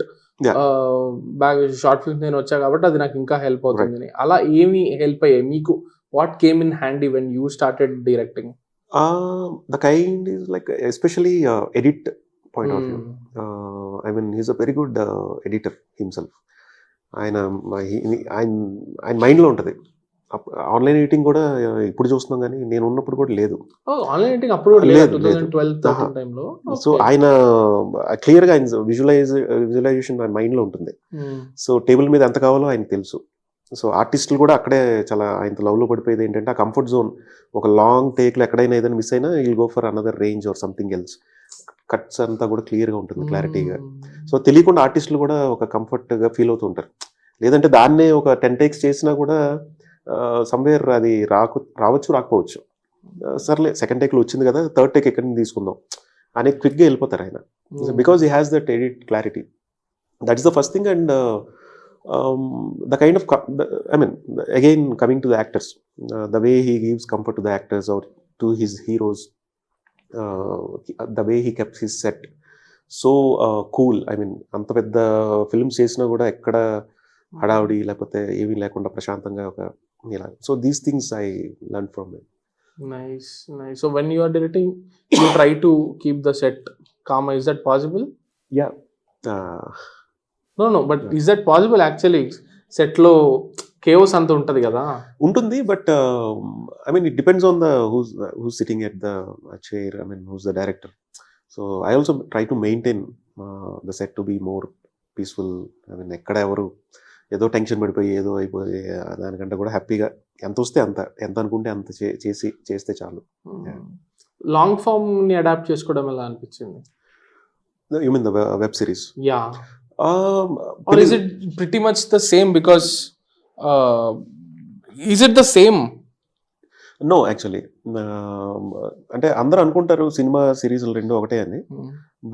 షార్ట్ ఫిల్మ్స్ నేను వచ్చా కాబట్టి అది నాకు ఇంకా హెల్ప్ అవుతుంది. అలా ఏమి హెల్ప్ అయ్యాయి మీకు? What came in handy when you started directing? The kind is like especially edit point of view. I mean he's a very good editor himself. ఆయన మైండ్లో ఉంటుంది. ఆన్లైన్ ఎడిటింగ్ కూడా ఇప్పుడు చూస్తున్నాం కానీ నేను ఉన్నప్పుడు కూడా లేదు. ఆన్లైన్ ఎడిటింగ్ అప్పుడు లేదు. సో ఆయన క్లియర్గా ఆయన విజువలైజేషన్ ఆయన మైండ్లో ఉంటుంది. సో టేబుల్ మీద ఎంత కావాలో ఆయనకు తెలుసు. సో ఆర్టిస్టులు కూడా అక్కడే చాలా ఆయనతో లవ్లో పడిపోయేది ఏంటంటే ఆ కంఫర్ట్ జోన్. ఒక లాంగ్ టేక్లో ఎక్కడైనా ఏదైనా మిస్ అయినా will go for another range or something else. Cuts అంతా కూడా క్లియర్గా ఉంటుంది, క్లారిటీగా. సో తెలియకుండా ఆర్టిస్టులు కూడా ఒక కంఫర్ట్గా ఫీల్ అవుతూ ఉంటారు. లేదంటే దాన్నే ఒక 10 takes చేసినా కూడా సమ్వేర్ అది రావచ్చు రాకపోవచ్చు. సర్లే సెకండ్ టేక్లో వచ్చింది కదా, థర్డ్ టేక్ ఎక్కడి నుంచి తీసుకుందాం అని క్విక్గా వెళ్ళిపోతారు ఆయన. Because he has that edit clarity. That is the first thing. And the kind of I mean again coming to the actors, the way he gives comfort to the actors or to his heroes, the way he kept his set so cool. I mean anta pedda films chesina kuda ekkada hadavadi lekapothe ఏమీ లేకుండా ప్రశాంతంగా ఒక ఇలా. So these things I learned from him. Nice. So when you are directing, you try to keep the set calm. Is that possible? Yeah. No, but is that possible actually? Set లో chaos అంత ఉంటది కదా? ఉంటుంది, but I mean it depends on the who's sitting at the chair. I mean who's the director. So I also try to maintain the set to be more peaceful. I mean ఎక్కడ ఎవరు ఏదో tension పడిపోయి ఏదో అయిపోయి దానికంటే కూడా హ్యాపీగా ఎంత వస్తే ఎంత అనుకుంటే అంత చేస్తే చాలు. లాంగ్ ఫామ్ ని అడాప్ట్ చేసుకోవడం ఎలా అనిపించింది? You mean the web series? Yeah. Or is it pretty much the same? Because is it the same? No, actually. అంటే అందరూ అనుకుంటారు సినిమా సిరీస్ రెండు ఒకటే అని,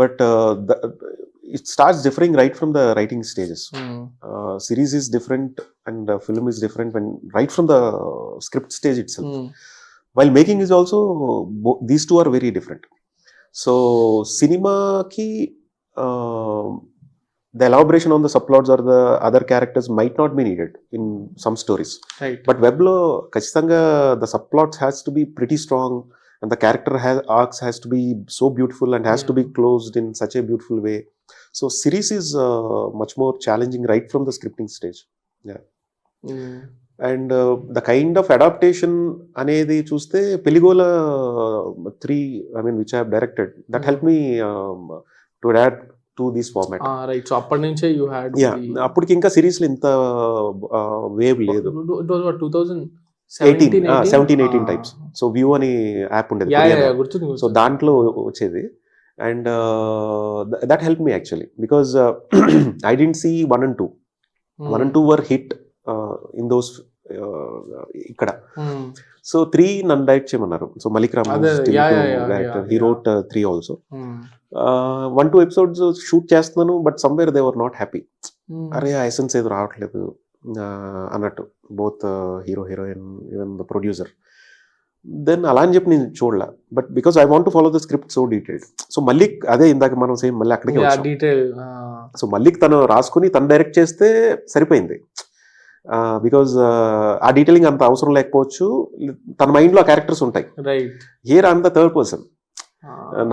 but it starts differing right from the writing stages. Series is different and film is different when right from the script stage itself. While making is also these two are very different. So cinema ki the elaboration on the subplots or the other characters might not be needed in some stories. Right. But web lo kachithanga the subplots has to be pretty strong and the character arcs has to be so beautiful and has to be closed in such a beautiful way. So series is much more challenging right from the scripting stage. Yeah. And the kind of adaptation anedi chuste Peligola 3, I mean which I have directed, that helped me to adapt to this format. Right. So appadi nunche you had appudiki inka series lo inta wave ledu. It was what 2017 18 types. So View ani app undedi. Yeah, గుర్తుంది. So దాంట్లో వచ్చేది. And that helped me actually, because I didn't see 1 and 2. 1 and 2 were hit in those ikkada. So 3 nanu direct cheyamaru. So Malik Ram is still director. He wrote 3 also. 1-2 episodes shoot చేస్తున్నాను, but somewhere they were not happy. అరే ఆ essence ఏదో రావట్లేదు అన్నట్టు, both hero heroine, even the producer. Then అలా అని చెప్పి నేను చూడలే, but because I want to follow the script so detailed. So Mallik అదే ఇందాక మనం సేమ్ మళ్ళీ అక్కడికి వచ్చాం. సో మల్లిక్ తను రాసుకుని తను డైరెక్ట్ చేస్తే సరిపోయింది, బికాజ్ ఆ డీటెయిలింగ్ అంత అవసరం లేకపోవచ్చు, తన మైండ్ లో క్యారెక్టర్స్ ఉంటాయి. Here I'm the third person.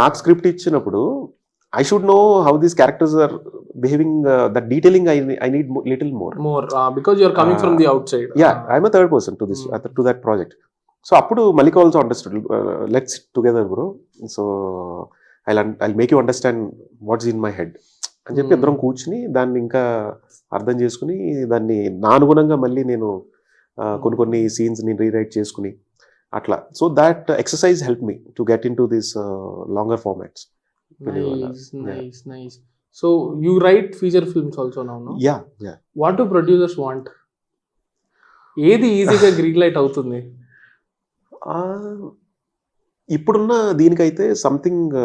నాకు స్క్రిప్ట్ ఇచ్చినప్పుడు I should know how these characters are behaving. That detailing I need little more because you are coming from the outside. Yeah, I'm a third person to this to that project. So appudu Malik also understood, let's sit together bro, so I'll make you understand what's in my head అని చెప్పి ఇద్దరం కూర్చుని దాన్ని ఇంకా అర్థం చేసుకుని దాన్ని నా అనుగుణంగా మళ్ళీ నేను కొన్ని సీన్స్ నేను రీరైట్ చేసుకుని అట్లా. So that exercise help me to get in to this longer formats. Nice. So you write feature films also now, no? Yeah. What do producers want? ఏది ఈజీగా గ్రీన్ లైట్ అవుతుంది? ఇప్పుడున్న దీనికైతే something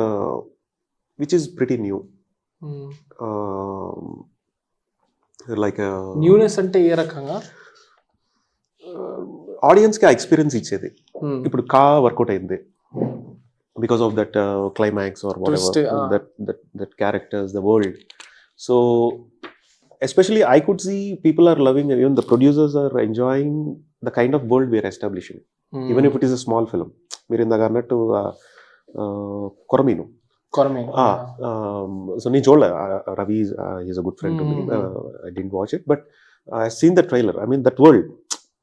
which is pretty new. Like newness అంటే ఏ రకంగా? ఆడియన్స్కి ఆ experience ఇచ్చేది. ఇప్పుడు వర్కౌట్ అయింది because of that climax or whatever. That characters, the world. So especially I could see people are loving, even the producers are enjoying the kind of world we are establishing, even if it is a small film. Meer indaga annattu Koraminu. So nee cholla, Ravi is a good friend to me. I didn't watch it, but I seen the trailer. I mean that world,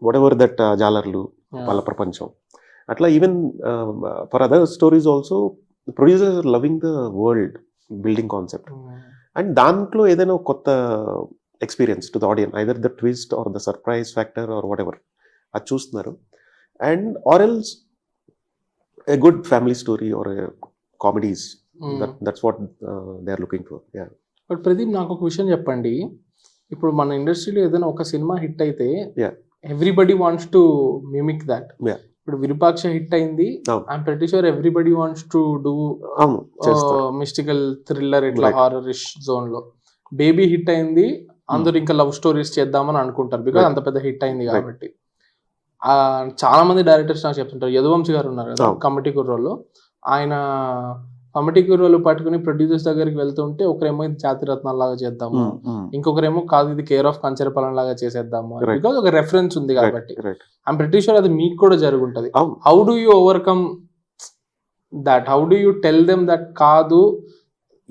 whatever that Jalarlu Pala Prapancham atla, even for other stories also producers are loving the world building concept. And dantlo edaina kotta experience to the audience, either the twist or the surprise factor or whatever adu chustunaru. And or else a good family story or a comedies, that's what they are looking for. Yeah. But Pradeep, నాకు ఒక విషయం చెప్పండి. ఇప్పుడు మన ఇండస్ట్రీలో ఏదైనా ఒక cinema hit అయితే everybody wants to mimic that. ఇప్పుడు విరూపాక్ష హిట్ అయింది, I'm pretty sure everybody wants to do mystical thriller ఇట్లా హారర్-ఇష్ జోన్ లో. బేబీ హిట్ అయింది, అందరూ ఇంకా లవ్ స్టోరీస్ చేద్దామని అనుకుంటారు బికాజ్ అంత పెద్ద హిట్ అయింది కాబట్టి. చాలా మంది డైరెక్టర్స్ నాకు చెప్తుంటారు. యదువంశీ గారు ఉన్నారు కదా కమిటీ కుర్రోళ్ళు, ఆయన కమిటీ కుర్రోళ్ళు పట్టుకుని ప్రొడ్యూసర్స్ దగ్గరికి వెళ్తుంటే ఒకరేమో ఇది జాతిరత్నాల లాగా చేద్దాము, ఇంకొకరేమో కాదు ఇది కేర్ ఆఫ్ కంచరపాలెం లాగా చేసేద్దాము, బికాజ్ ఒక రెఫరెన్స్ ఉంది కాబట్టి. ఐఎమ్ ప్రెటీ షూర్ అది మీకు కూడా జరుగుంటది. How do you overcome that? How do you tell them that కాదు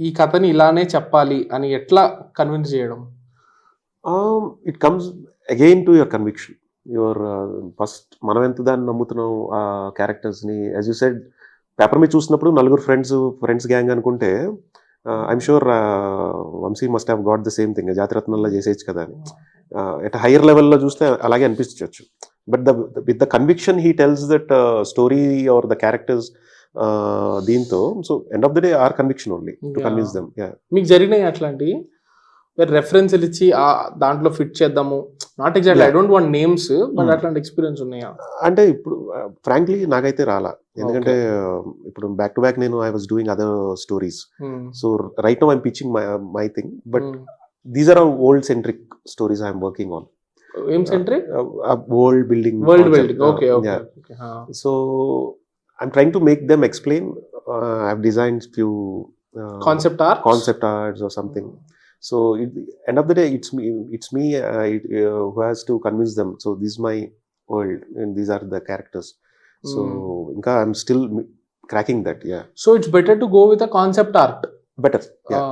ఈ కథని ఇలానే చెప్పాలి అని ఎట్లా కన్విన్స్ చేయడం? It comes again to your conviction. Your first మనం ఎంత దాన్ని నమ్ముతున్నాం ఆ క్యారెక్టర్స్ ని. యాజ్ యూ సెడ్, పేపర్ మీద చూసినప్పుడు నలుగురు ఫ్రెండ్స్ గ్యాంగ్ అనుకుంటే I'm sure Vamshi must have got the same thing, జాతిరత్నంలో చేసేయచ్చు కదా అని. ఎట్ హైయర్ లెవెల్లో చూస్తే అలాగే అనిపించవచ్చు. But with the conviction he tells that story or the characters దీంతో. So end of the day or conviction only to convince them. మీకు జరిగినాయి అట్లాంటి రెఫరెన్స్లు ఇచ్చి దాంట్లో ఫిట్ చేద్దాము? Not exactly, I don't want names, but అట్లాంటి ఎక్స్పీరియన్స్ ఉన్నాయా? అంటే ఇప్పుడు ఫ్రాంక్లీ నాకైతే రాలా, ఎందుకంటే ఇప్పుడు బ్యాక్ టు బ్యాక్ నేను I was doing other stories. So right now I'm pitching my thing, but these are old centric stories I'm working on. ఏం centric? World building. Okay. So I'm trying to make them explain. I have designed few concept arts or something. So end of the day it's me who has to convince them. So this is my world and these are the characters. So inka I'm still cracking that. Yeah, so it's better to go with a concept art. Better, yeah.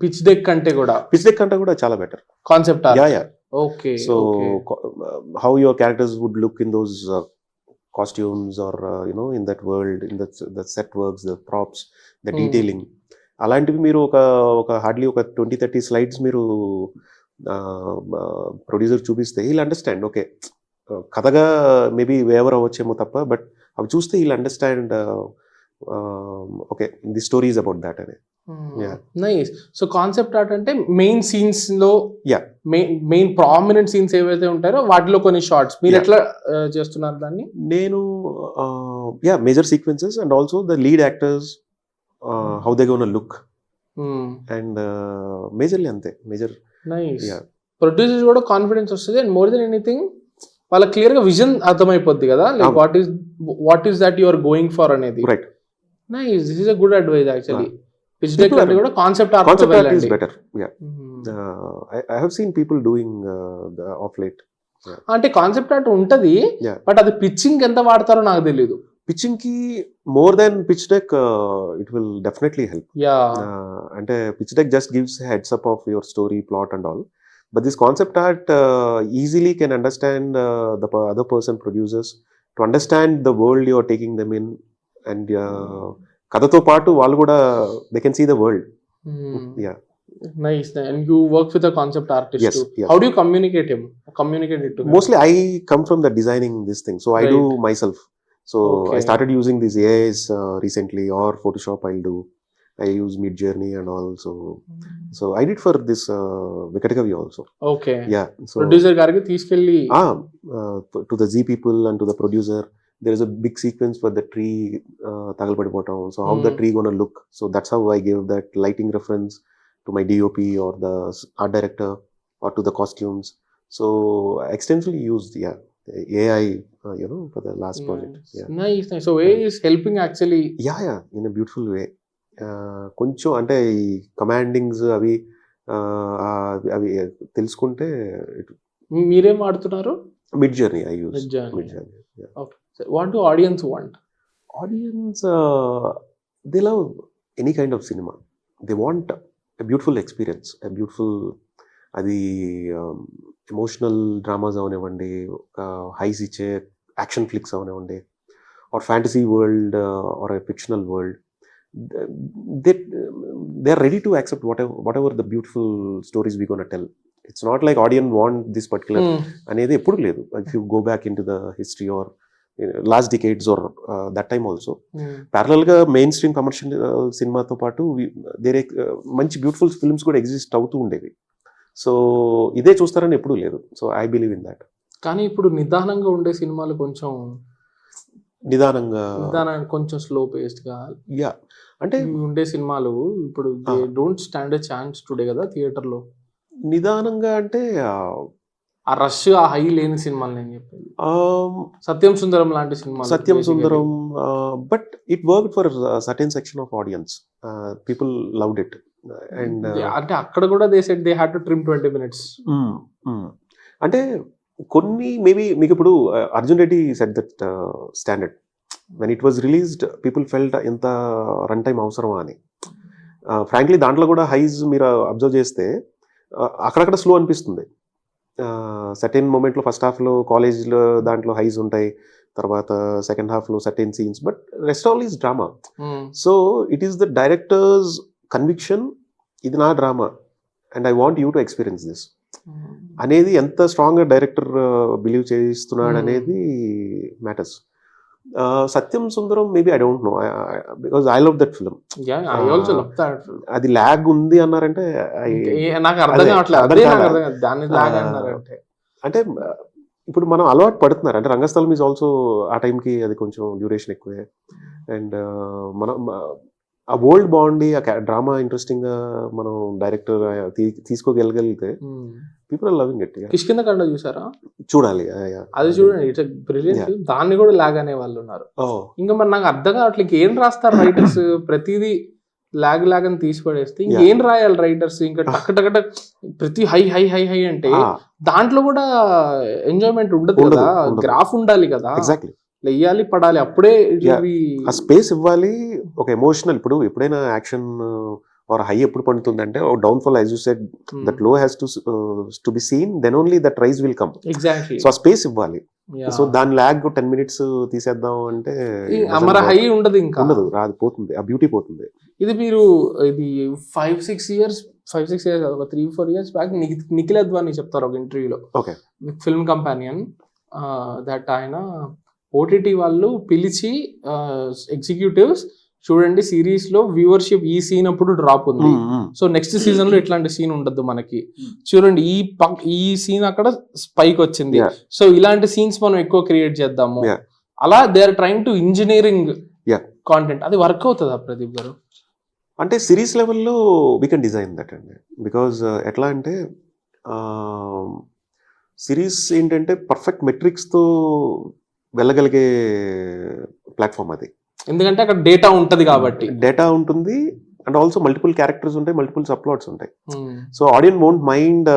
Pitch deck kante kuda chala better concept art. Yeah. Okay. So how your characters would look in those costumes or in that world, in the set works, the props, the detailing. అలాంటివి మీరు ఒక hardly ఒక 20-30 slides మీరు producer చూపిస్తే he'll understand. Okay, కథగా maybe వేవర్ అవ్వచ్చేమో తప్ప, బట్ అవి చూస్తే he'll understand okay the story is about that అని. Yeah. Nice. So concept art అంటే మెయిన్ సీన్స్ లో Yeah. మెయిన్ ప్రామినెంట్ సీన్స్ ఏవైతే ఉంటారో వాటిలో కొన్ని షార్ట్స్ మీరు Yeah. ఎట్లా చేస్తున్నారు దాన్ని? నేను major sequences and also the lead actors how they gonna look and majorly అంతే మేజర్. నైస్. ప్రొడ్యూసర్స్ కూడా కాన్ఫిడెన్స్ వస్తుంది అండ్ మోర్ దెన్ ఎనీథింగ్ వాళ్ళ క్లియర్ గా విజన్ అర్థమైపోద్ది కదా, like what is that you are going for అనేది. Right. Nice, this is a good advice actually. Pitch deck People అంటే are- కూడా concept Concept art is art better. Yeah. I have seen people doing of late. అంటే concept art ఉంటది, Yeah. But అది pitching ఎంత వాడతారో నాకు తెలియదు. Pitching ki more than pitch deck, it will definitely help. Yeah. And pitch deck just gives a heads up of your story, plot and all. But this concept art easily can understand the other person producers to understand the world you are taking them in, and కథతో పాటు వాళ్ళు కూడా they can see the world. Yeah. Nice. And you work with a concept artist. Yes, yes. How do you communicate it to Mostly I come from the designing this thing, so I do Right. myself. So Okay. I started using these AIs recently, or Photoshop I'll do. I use Mid Journey and all. So I did for this Vikatakavi also. Okay. Yeah. So producer గారికి తీసుకెళ్ళి to the Z people and to the producer, there is a big sequence for the tree tagalpadipotam. So how the tree gonna look? So that's how I gave that lighting reference to my DOP or the art director or to the costumes. So I extensively used AI, for the last project. Yeah. Nice. So way is helping actually. Yeah, in a beautiful way. కొంచెం అంటే ఈ కమాండింగ్స్ అవి తెలుసుకుంటే మీరేం వాడుతున్నారు? Midjourney I use. Midjourney. Midjourney. Okay. What do audience want? Audience they love any kind of cinema. They want a beautiful experience, a beautiful, అది emotional dramas అవనివ్వండి, highs ఇచ్చే యాక్షన్ ఫ్లిక్స్ అవనివ్వండి, or fantasy world or a fictional world. They are ready to accept whatever the beautiful stories we gonna tell. It's not like audience want this particular అనేది ఎప్పుడు లేదు. If you go back into the history or last decades or that time also, parallel గా main stream commercial సినిమాతో పాటు వేరే మంచి beautiful films కూడా exist అవుతూ ఉండేవి. సో ఇదే చూస్తారని ఎప్పుడూ లేదు. So I believe in that. కానీ ఇప్పుడు నిదానంగా ఉండే సినిమాలు కొంచెం నిదానంగా కొంచెం స్లో పేస్డ్ గా అంటే ఉండే సినిమాలు ఇప్పుడు they don't stand a chance today కదా థియేటర్ లో. నిదానంగా అంటే ఆ రష్, ఆ హై లేని సినిమాలు నేను చెప్పేది. సత్యం సుందరం లాంటి సినిమాలు. Sathyam Sundaram, but it work for certain section of audience. People loved it. And అంటే అక్కడ కూడా they said they had to trim 20 minutes. అంటే కొన్ని మేబీ మీకు ఇప్పుడు Arjun Reddy set that standard. When it was released people felt ఎంత రన్ టైం అవసరమా అని. ఫ్రాంక్లీ దాంట్లో కూడా హైస్ మీరు అబ్జర్వ్ చేస్తే అక్కడక్కడ స్లో అనిపిస్తుంది. సర్టెన్ మూమెంట్లో ఫస్ట్ హాఫ్లో కాలేజ్లో దాంట్లో హైస్ ఉంటాయి, తర్వాత సెకండ్ హాఫ్లో certain scenes, but rest all is drama. So it is the directors conviction, ఇది నా drama and I want you to experience this అనేది ఎంత స్ట్రాంగ్గా డైరెక్టర్ బిలీవ్ చేస్తున్నాడు అనేది matters. Satyam Sundaram maybe I don't no, because I love that film. అది lag ఉంది అన్నారంటే నాకు అర్థం కావట్లేదు దాన్ని ల్యాగ్ అన్నారంటే. అంటే ఇప్పుడు మనం అలవాటు పడుతున్నారు. అంటే రంగస్థలం ఈజ్ ఆల్సో ఆ టైంకి అది కొంచెం డ్యూరేషన్ ఎక్కువే. అండ్ మనం ఆ వరల్డ్ బాగుండి ఆ డ్రామా ఇంట్రెస్టింగ్ గా మనం డైరెక్టర్ తీసుకోగలిగితే people are loving it. Kishkindhakanda చూసారా? చూడాలి. అది చూడండి, ఇట్స్ బ్రిలియంట్. దాన్ని కూడా లాగ్ అనే వాళ్ళు ఉన్నారు. ఇంకా మరి నాకు అర్థం కావట్లేదు ఇంకేం రాస్తారు రైటర్స్. ప్రతిదీ లాగ్ అని తీసి పడేస్తే ఇంకేం రాయాలి రైటర్స్? ఇంకా టక్ ప్రతి హై హై హై హై అంటే దాంట్లో కూడా ఎంజాయ్మెంట్ ఉండదు కదా, గ్రాఫ్ ఉండాలి కదా, ఎగ్జాక్ట్లీ వెయ్యాలి పడాలి, అప్పుడే ఆ స్పేస్ ఇవ్వాలి. ఒక ఎమోషనల్, ఇప్పుడు ఎప్పుడైనా యాక్షన్ ఆర్ హై ఎప్పుడు పండుతుందంటే downfall, as you said, that low has to be seen, then only that rise will come. Exactly. So ఆ స్పేస్ ఇవ్వాలి. సో దాని ల్యాగ్ 10 minutes తీసేద్దాం అంటే మరి హై ఉండదు, ఇంకా ఉండదు, రాదు, పోతుంది, ఆ బ్యూటీ పోతుంది. ఇది మీరు ఇది 5-6 years ఒక 3-4 years బ్యాక్ నిఖిల్ అద్వానీ చెప్తారు ఒక ఇంటర్వ్యూలో, ఫిల్మ్ కంపానియన్, దట్ ఆయన ఓటీటీ వాళ్ళు పిలిచి ఎగ్జిక్యూటివ్స్ చూడండి సిరీస్ లో వ్యూవర్షిప్ ఈ సీన్ అప్పుడు డ్రాప్ ఉంది, సో నెక్స్ట్ సీజన్ లో ఇట్లాంటి సీన్ ఉండదు మనకి. చూడండి ఈ సీన్ అక్కడ స్పైక్ వచ్చింది, సో ఇలాంటి సీన్స్ మనం ఎక్కువ క్రియేట్ చేద్దాము. అలా they are trying to engineering content. అది వర్క్ అవుతుందా ప్రదీప్ గారు? అంటే సిరీస్ లెవెల్లో వీ కెన్ డిజైన్ దట్ అండి. బికాజ్ ఎట్లా అంటే సిరీస్ ఏంటంటే పర్ఫెక్ట్ మెట్రిక్స్తో వెళ్ళగలిగే ప్లాట్ఫామ్ అది. ఎందుకంటే అక్కడ డేటా ఉంటది కాబట్టి. డేటా ఉంటుంది అండ్ ఆల్సో మల్టిపుల్ క్యారెక్టర్స్ ఉంటాయి, మల్టిపుల్ సబ్ప్లాట్స్ ఉంటాయి. So audience won't mind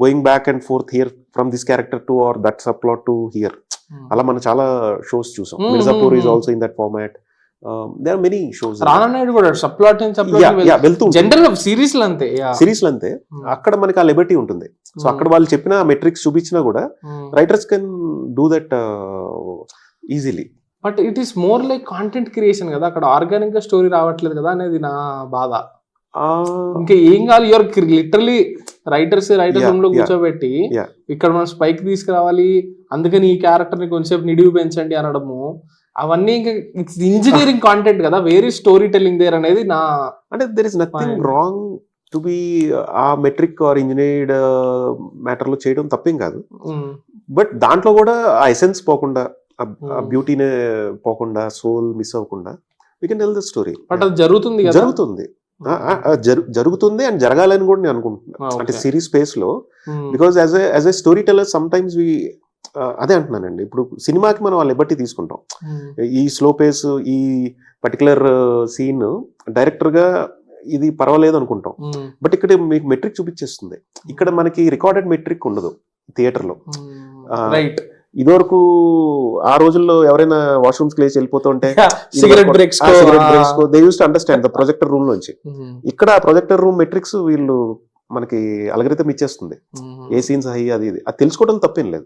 going back and fourth here from this character to are that subplot to hear. అలా మనం చాలా షోస్ చూసాం. Mirzapur is also in that format. There are many shows. రానాయుడు కూడా subplot వెళ్తూ general series లో అంతే. అక్కడ మనకి ఆ లిబర్టీ ఉంటుంది. సో అక్కడ వాళ్ళు చెప్పిన మెట్రిక్స్ చూపించినా కూడా writers can do that easily. But it is more like content creation కదా, అక్కడ ఆర్గానిక్ గా స్టోరీ రావట్లేదు కదా అనేది నా బాధ. ఇంకా ఏం కావాలి, యువర్ లిటరలీ రైటర్స్ రూమ్ లో కూర్చోబెట్టి ఇక్కడ మనం స్పైక్ తీసుకురావాలి, అందుకని ఈ క్యారెక్టర్ ని కొంచెంసేపు నిడివి పెంచండి అనడము, అవన్నీ ఇంకా ఇంజనీరింగ్ కాంటెంట్ కదా, వేరే స్టోరీ టెల్లింగ్ దేర్ అనేది నా. అంటే there is nothing wrong to be ఆ మెట్రిక్ ఆర్ ఇంజనీర్డ్ మ్యాటర్ లో చేయడం తప్పేం కాదు. బట్ దాంట్లో కూడా ఆ ఎసెన్స్ పోకుండా, ఆ బ్యూటీనే పోకుండా, సోల్ మిస్ అవ్వకుండా we can tell the story. But అది జరుగుతుంది జరుగుతుంది అండ్ జరగాలని కూడా నేను అనుకుంటున్నాను. అంటే సిరీస్ స్పేస్ లో, because as a storyteller sometimes we అదే అంటున్నానండి. ఇప్పుడు సినిమాకి మనం ఆ లిబర్టీ తీసుకుంటాం. ఈ స్లో పేస్, ఈ పర్టికులర్ సీన్ డైరెక్టర్ గా ఇది పర్వాలేదు అనుకుంటాం. బట్ ఇక్కడ మీకు మెట్రిక్ చూపించేస్తుంది. ఇక్కడ మనకి రికార్డెడ్ మెట్రిక్ ఉండదు థియేటర్ లో. రైట్. ఇదివరకు ఆ రోజుల్లో ఎవరైనా వాష్రూమ్స్ కి లేచి వెళ్ళిపోతుంటే cigarette breaks they use to understand the projector room నుంచి. ఇక్కడ ఆ ప్రొజెక్టర్ రూమ్ మెట్రిక్స్ వీళ్ళు మనకి అల్గరిథం ఇచ్చేస్తుంది. ఏ సీన్స్ హై అది తెలుసుకోవడం తప్పేం లేదు.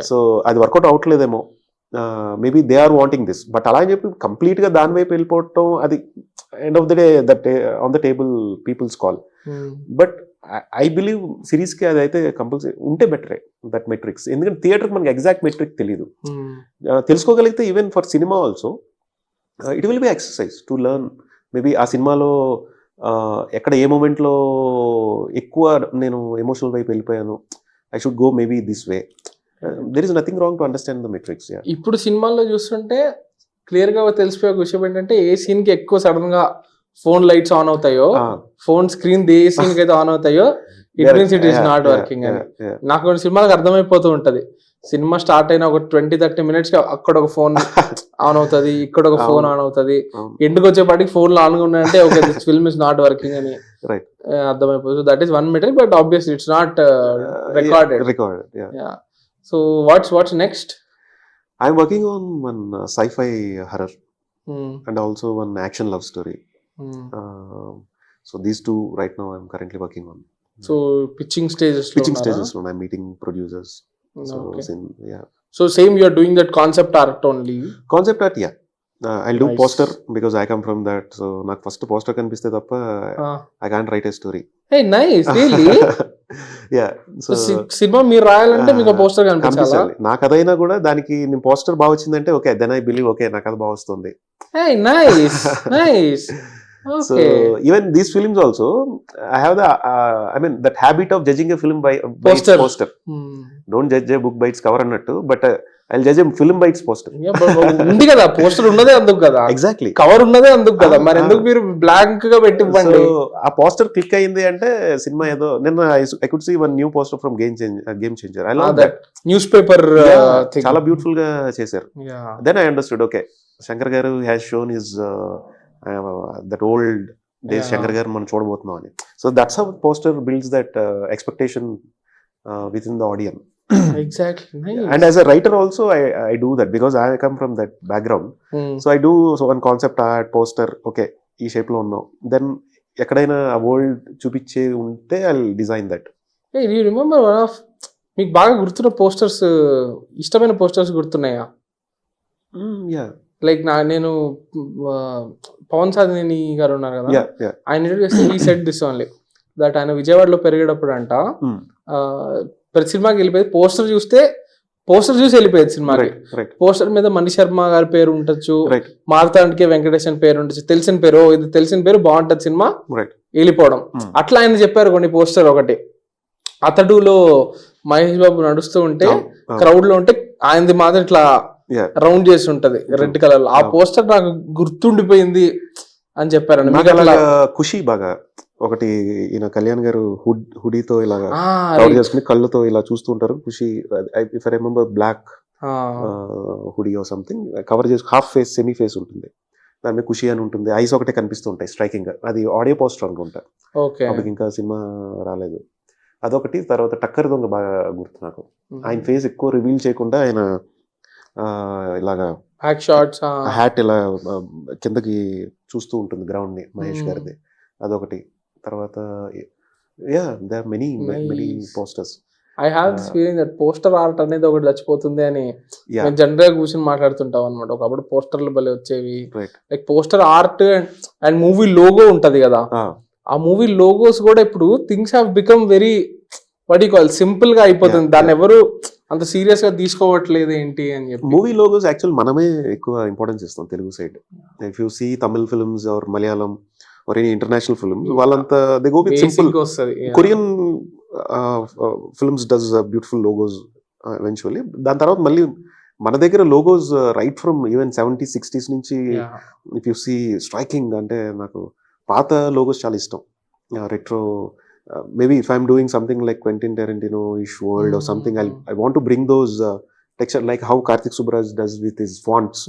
సో అది వర్కౌట్ అవట్లేదేమో, maybe they are wanting this. But అలా అని చెప్పి కంప్లీట్ గా దాని వైపు వెళ్ళిపోవటం, అది end of the day that on the table peoples call. But I believe series కి అది అయితే కంపల్సరీ ఉంటే బెటరే దట్ మెట్రిక్స్. ఎందుకంటే థియేటర్ మనకి ఎగ్జాక్ట్ మెట్రిక్ తెలియదు. తెలుసుకోగలిగితే even for cinema also it will be exercise to learn. Maybe ఆ సినిమాలో ఎక్కడ ఏ మూమెంట్లో ఎక్కువ నేను ఎమోషనల్ వైపు వెళ్ళిపోయాను, I should go maybe this way. There is nothing wrong to understand the metrics. ఇప్పుడు సినిమాల్లో చూస్తుంటే క్లియర్ గా తెలిసిపోయే విషయం ఏంటంటే, ఏ సీన్ కి ఎక్కువ సడన్ గా ఫోన్ లైట్స్ ఆన్ అవుతాయో, ఫోన్ స్క్రీన్ ఏ సీన్ కి అయితే ఆన్ అవుతాయో, it means it is not working అని. నాకు కొన్ని సినిమాలకు అర్థమైపోతూ ఉంటది. సినిమా స్టార్ట్ అయిన ఒక 20-30 minutes అక్కడ ఒక ఫోన్ ఆన్ అవుతుంది, ఇక్కడ ఒక ఫోన్ ఆన్ అవుతుంది, ఎండుకు వచ్చేపాటికి ఫోన్లు ఆన్ గా ఉన్నాయంటే okay this film is not working అని అర్థమైపోతుంది. That is one material, but obviously it's not recorded. So what's next? I'm working on one sci-fi horror and also one action love story. So these two right now I'm currently working on. So pitching stages lo I'm meeting producers. So okay. So same you are doing that concept art only? Concept art, yeah. I'll do poster because I come from that. So నాకు first poster కనిపిస్తే తప్ప I can't write a story. Hey, nice. Really? Yeah. So cinema మీరు రాయాలంటే మీకు poster కనిపించాలి. నా కథ అయినా కూడా దానికి నేను పోస్టర్ బాగా వచ్చిందంటే okay, then I believe okay నా కథ బాగా వస్తుంది. Hey, nice. Okay. So even these films also, I have the that habit of judging a film by its poster. Don't judge a book by its cover annattu, but I'll judge a film by its poster. ఉంది కదా poster ఉన్నదే అందుకు కదా, exactly cover ఉన్నదే అందుకు కదా, మరి ఎందుకు మీరు బ్లాంక్ గా పెట్టి ఇవ్వండి? ఆ పోస్టర్ క్లిక్ అయింది అంటే సినిమా ఏదో. నిన్న I could see one new poster from Game Changer. I love that news paper చాలా బ్యూటిఫుల్ గా చేశారు. Then I understood, okay, Shankar garu has shown his that old days Shankar garu మనం చూడబోతున్నాం అని. So that's how poster builds that expectation within the audience. Exactly. Nice. And as a writer also I do that because I come from that background. So I do one concept art poster, okay ఈ shape లో ఉన్నాం, then ఎక్కడైనా ఆ world చూపించే ఉంటే I design that. Hey, do you remember one of మీకు బాగా గుర్తున్న పోస్టర్స్, ఇష్టమైన పోస్టర్స్ గుర్తున్నాయా? లైక్ నేను పవన్ సాధినేని గారు ఉన్నారు కదా, ఆయన ఇంట్రొడ్యూస్ ఈ సెట్ దిస్ ఓన్లీ దట్ ఆయన విజయవాడలో పెరిగేటప్పుడు అంట ప్రతి సినిమాకి వెళ్ళిపోయి పోస్టర్ చూస్తే పోస్టర్ చూసి వెళ్ళిపోయేది సినిమాకి. రైట్ పోస్టర్ మీద మణి శర్మ గారి పేరు ఉండొచ్చు, రైట్ మార్తాండ్కే వెంకటేశన్ పేరు ఉండొచ్చు, తెలిసిన పేరు, ఇది తెలిసిన పేరు, బాగుంటది సినిమా, రైట్ వెళ్ళిపోవడం. అట్లా ఆయన చెప్పారు కొన్ని పోస్టర్. ఒకటి అతడులో మహేష్ బాబు నడుస్తూ ఉంటే క్రౌడ్ లో ఉంటే ఆయనది మాత్రం ఇట్లా రౌండ్ చేసి ఉంటది రెడ్ కలర్ లో. ఆ పోస్టర్ నాకు గుర్తుండిపోయింది అని చెప్పారండి. నాకు అలాగా ఖుషి బాగా ఒకటి ఈయన కళ్యాణ్ గారు హుడీతో ఇలాగా కవర్ చేసుకుని కళ్ళతో ఇలా చూస్తూ ఉంటారు. Kushi if I remember black hoodie or something cover చేసి హాఫ్ ఫేస్ సెమీ ఫేస్ ఉంటుంది, దాని మీద ఖుషి అని ఉంటుంది, ఐస్ ఒకటే కనిపిస్తూ ఉంటాయి స్ట్రైకింగ్ గా. అది ఆడియో పోస్టర్ అనుకుంటా, అప్పటికి ఇంకా సినిమా రాలేదు. అదొకటి. తర్వాత టక్కర్ దొంగ బాగా గుర్తు నాకు. ఆయన ఫేస్ ఎక్కువ రివీల్ చేయకుండా ఆయన ఇలాగా హ్యాట్ ఇలా కిందకి చూస్తూ ఉంటుంది గ్రౌండ్ ని, మహేష్ గారిది. అదొకటి. తర్వాత there are many posters. I have this feeling that poster art అనేది ఒకటి చచ్చిపోతుంది అని మేము జనరల్ గా కూర్చొని మాట్లాడుతుంటాం అనమాట. ఒకప్పుడు పోస్టర్లు భలే వచ్చేవి, like poster art and movie logo ఉంటది కదా, ఆ మూవీ లోగోస్ కూడా ఇప్పుడు things have become very what you call simple గా అయిపోతుంది. దాన్ని ఎవరు అంత సీరియస్ గా తీసుకోవట్లేదు ఏంటి అని చెప్పి. మూవీ లోగోస్ యాక్చువల్ మనమే ఎక్కువ ఇంపార్టెన్స్ ఇస్తాం Telugu side. If you see Tamil films or Malayalam or any international films, వాళ్ళంతా they go with simple. Korean films does beautiful logos eventually. దాని తర్వాత మళ్ళీ మన దగ్గర logos right from even 70s 60s నుంచి ఇఫ్ యూ సీ స్ట్రైకింగ్. అంటే నాకు పాత లోగోస్ చాలా ఇష్టం. Retro maybe if I'm doing something like Quentin Tarantino-ish world or something, I want to bring those texture like how Karthik Subbaraj does with his fonts.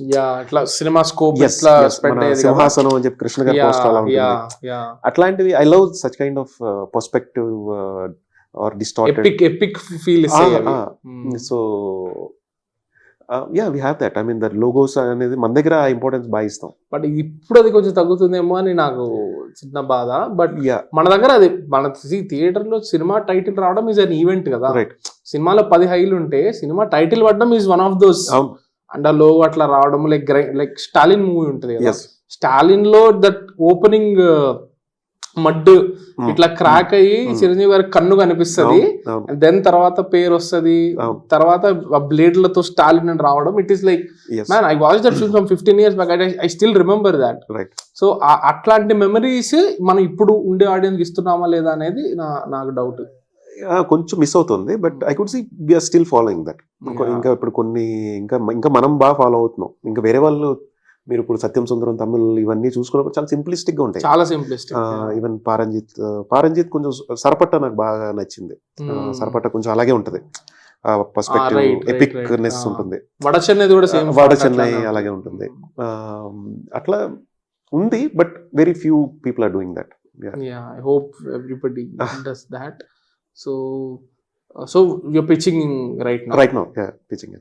ఇట్లా cinema scope ఇట్లా spread అయ్యేది. సింహాసనం అని చెప్పి కృష్ణ గారి పోస్టర్ అలా ఉంటుంది. అట్లాంటివి I love such kind of perspective or distorted epic feel ఇస్తాయి. So we have that. I mean the logos అనేది మన దగ్గర ఇంపార్టెన్స్ బాగా ఇస్తాం. బట్ ఇప్పుడు అది కొంచెం తగ్గుతుందేమో అని నాకు చిన్న బాధ. బట్ మన దగ్గర అది మన థియేటర్ లో సినిమా టైటిల్ రావడం ఈజ్ అన్ ఈవెంట్ కదా. సినిమాలో 10 హైలు ఉంటే సినిమా టైటిల్ పడడం is one of those. And ఆ లోగో అట్లా రావడం, లైక్ స్టాలిన్ మూవీ ఉంటుంది కదా, స్టాలిన్ లో దట్ ఓపెనింగ్ మడ్ ఇట్లా క్రాక్ అయ్యి చిరంజీవి గారి కన్ను కనిపిస్తుంది, దెన్ తర్వాత పేరు వస్తుంది, తర్వాత బ్లేడ్ లతో స్టాలిన్ అని రావడం. It is like man, I watch that film from 15 years back. I still remember that. So అట్లాంటి మెమరీస్ మనం ఇప్పుడు ఉండే ఆడియన్స్ ఇస్తున్నామా లేదా అనేది నాకు డౌట్. కొంచెం మిస్ అవుతుంది. But I could see we are still following that. ఇంకా ఇప్పుడు కొన్ని ఇంకా మనం బాగా ఫాలో అవుతున్నాం. ఇంకా వేరే వాళ్ళు మీరు ఇప్పుడు సత్యం సుందరం తమిళ్ ఇవన్నీ చూసుకున్నప్పుడు చాలా సింప్లిస్టిక్ గా ఉంటాయి. చాలా సింప్లిస్టిక్. ఈవెన్ పారంజిత్ కొంచెం సరపట్ట నాకు బాగా నచ్చింది. సరపట్ట కొంచెం అలాగే ఉంటది, పర్స్పెక్టివ్ ఎపిక్నెస్ ఉంటుంది. వడ చెన్నై కూడా సేమ్, వడ చెన్నై అలాగే ఉంటుంది. అట్లా ఉంది. But very few people are doing that. I hope everybody does that. So you're pitching right now. Pitching.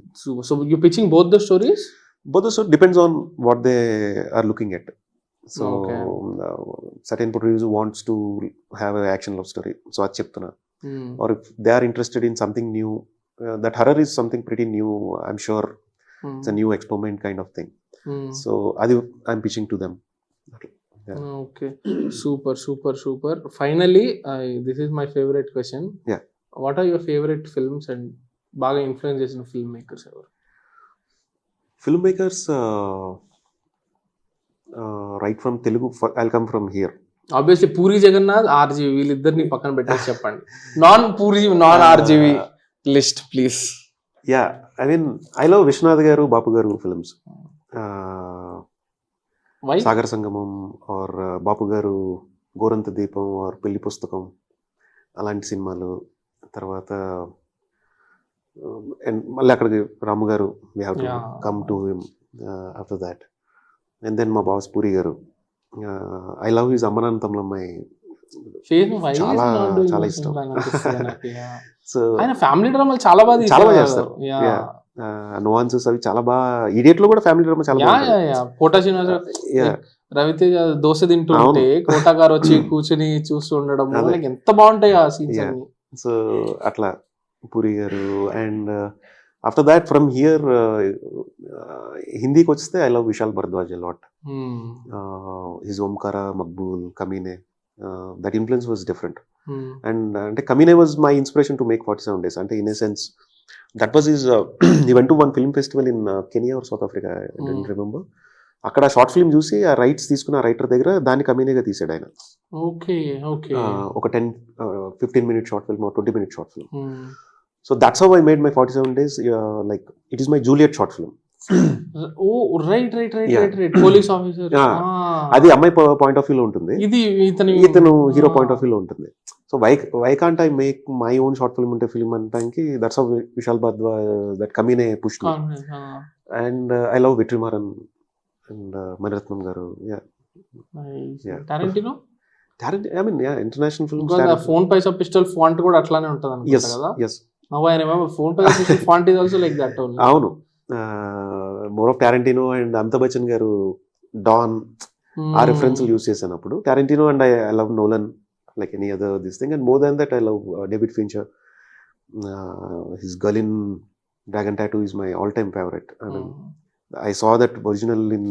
So you're pitching both the stories? Both the stories depends on what they are looking at. So certain producer wants to have an action love story, so adi cheptuna. Or if they are interested in something new, that horror is something pretty new, I'm sure. It's a new experiment kind of thing. So adi I'm pitching to them. Okay. Super. Finally, this is my favorite question. What are your favorite films and baga influence chesina filmmakers evaru? Filmmakers right from Telugu, I'll come from here. Obviously Puri Jagannath, RGV వీళ్ళిద్దరిని పక్కన పెట్టేసి చెప్పండి. Non RGV list please. I mean I love Vishwanath garu, Bapu garu films. Why? Sagar Sangamam or Bapu garu Goranta Deepam or Pelli Pustakam అలాంటి సినిమాలు. తర్వాత and మళ్ళీ అక్కడికి రాము గారు, we have to come to him after that. And then మా boss puri గారు, I love his అమ్మనాన్న అమ్మాయి, చాలా ఇష్టం. సో ఆయన ఫ్యామిలీ డ్రామాలు చాలా బాగా చేస్తారు. నువాన్సెస్ అవి చాలా బాగా. ఇడియట్ లో కూడా ఫ్యామిలీ డ్రామా చాలా బాగా. కోటా శ్రీనివాస రవితేజ దోశ తింటుంటే కోటా గారు వచ్చి కూర్చొని చూస్తూ ఉండడం ఎంత బాగుంటాయి ఆ సీన్స్ అన్ని. సో అట్లా Puri garu. And after that from here హిందీకి వస్తే I love Vishal Bhardwaj a lot. His Omkara, Maqbool, Kaminey, that influence was different. And అంటే Kaminey was my inspiration to make 47 days. అంటే in a sense that was is he went to one film festival in Kenya or South Africa, I don't remember. అక్కడ short film చూసి ఆ rights తీసుకున్న writer దగ్గర దాన్ని కమీనేగా తీసాడు ఆయన. ఓకే ఓకే ఒక 10-15 minute short film 20 minute short film. So that's how I made my 47 days. Like it is my Juliet short film. ఓ రైట్ పోలీస్ ఆఫీసర్. అది అమ్మాయి పాయింట్ ఆఫ్ వ్యూ లో ఉంటుంది, ఇది ఇతను హీరో పాయింట్ ఆఫ్ వ్యూ లో ఉంటుంది. So why can't I make my own short film ఉంటే ఫిల్మ్ అంటానికి that's how Vishal Bhardwaj that Kaminey push me. And I love Vetrimaaran and Mani Ratnam garu. Tarantino I mean, yeah, international films. Phone Paisa pistol font కూడా అట్లానే ఉంటుంది అనుకుంటా కదా. Yes. Now I remember phone Paisa pistol font is also like that only. అవును, more of Tarantino and Amitabh Bachchan garu Don ఆ reference use చేశాను అప్పుడు. Tarantino and I love Nolan like any other this thing, and more than that I love David Fincher. His Girl in Dragon Tattoo is my all time favorite. I mean, I saw that original in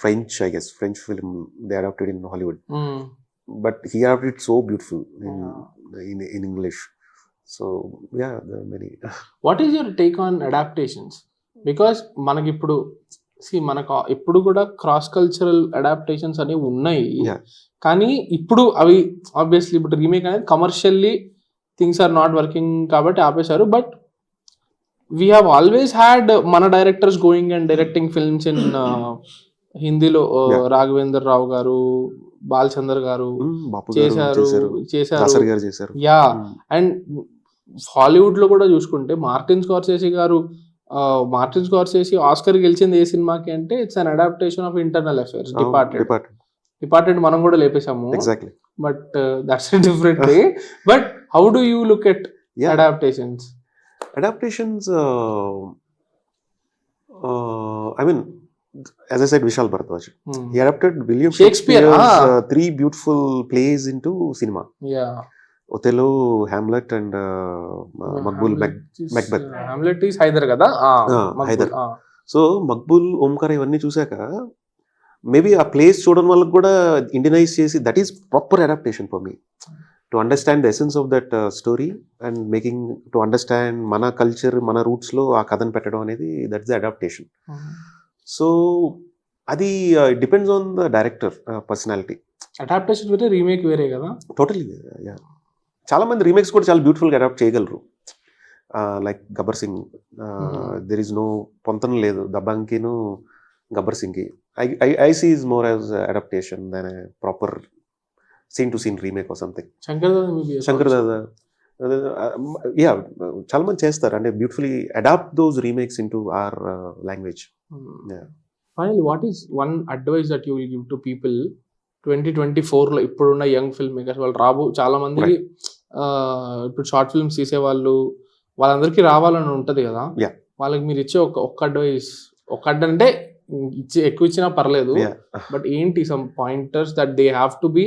French, I guess French film they adapted in Hollywood, but he adapted it so beautiful in English. So yeah, there are many. What is your take on adaptations? Because మనకి ఇప్పుడు మనకు ఇప్పుడు కూడా cross cultural adaptations అనేవి ఉన్నాయి, కానీ ఇప్పుడు అవి ఆబ్వియస్లీ ఇప్పుడు రీమేక్ అనేది commercially things are not working కాబట్టి ఆపేశారు. But we have always had మన directors going and directing films in హిందీలో. రాఘవేంద్ర రావు గారు, బాలచందర్ గారు చేశారు. యా, అండ్ హాలీవుడ్ లో కూడా చూసుకుంటే మార్టిన్ స్కార్సెసీ ఆస్కర్ గెలిచింది ఏ సినిమాకి అంటే it's an adaptation of internal affairs department. మనం కూడా లేపేసాము, but that's different way. But how do you look at adaptations? I mean, as I said, Vishal Bharadwaj, he adapted William Shakespeare's 3 beautiful plays into cinema. Yeah. Othello, Hamlet and Makbul, Macbeth. Hamlet is Haidar kada. Haidar. So Makbul, Omkar ఇవన్నీ చూసాక maybe ఆ place చూడడం వల్ల కూడా Indianise చేసి that is proper adaptation for me to understand the essence of that story and making to understand మన culture మన roots లో ఆ కథను పెట్టడం అనేది దట్స్ ద అడాప్టేషన్. సో అది depends on the director personality. Adaptation వేరే, రీమేక్ వేరే కదా. టోటలీ. చాలా మంది రీమేక్స్ కూడా చాలా బ్యూటిఫుల్గా అడాప్ట్ చేయగలరు. Like Gabbar Singh, there is no పొంతన లేదు దబ్బాంకిను Gabbar సింగ్కి. I see is more as adaptation than a proper scene to scene remake or something. Shankar Dada, yeah, చాలా మంది చేస్తారు అంటే beautifully adapt those remakes into our language. Finally, what is one advice that you will give to people 2024 లో ఇప్పుడున్న young film makers? వాళ్ళు చాలా మందికి ఇప్పుడు షార్ట్ ఫిల్మ్స్ తీసేవాళ్ళు వాళ్ళందరికీ రావాలని ఉంటది కదా, వాళ్ళకి మీరు ఇచ్చే ఒక్క అడ్వైస్, అంటే ఎక్కువ ఇచ్చినా పర్లేదు, బట్ ఏంటి some pointers that they have to be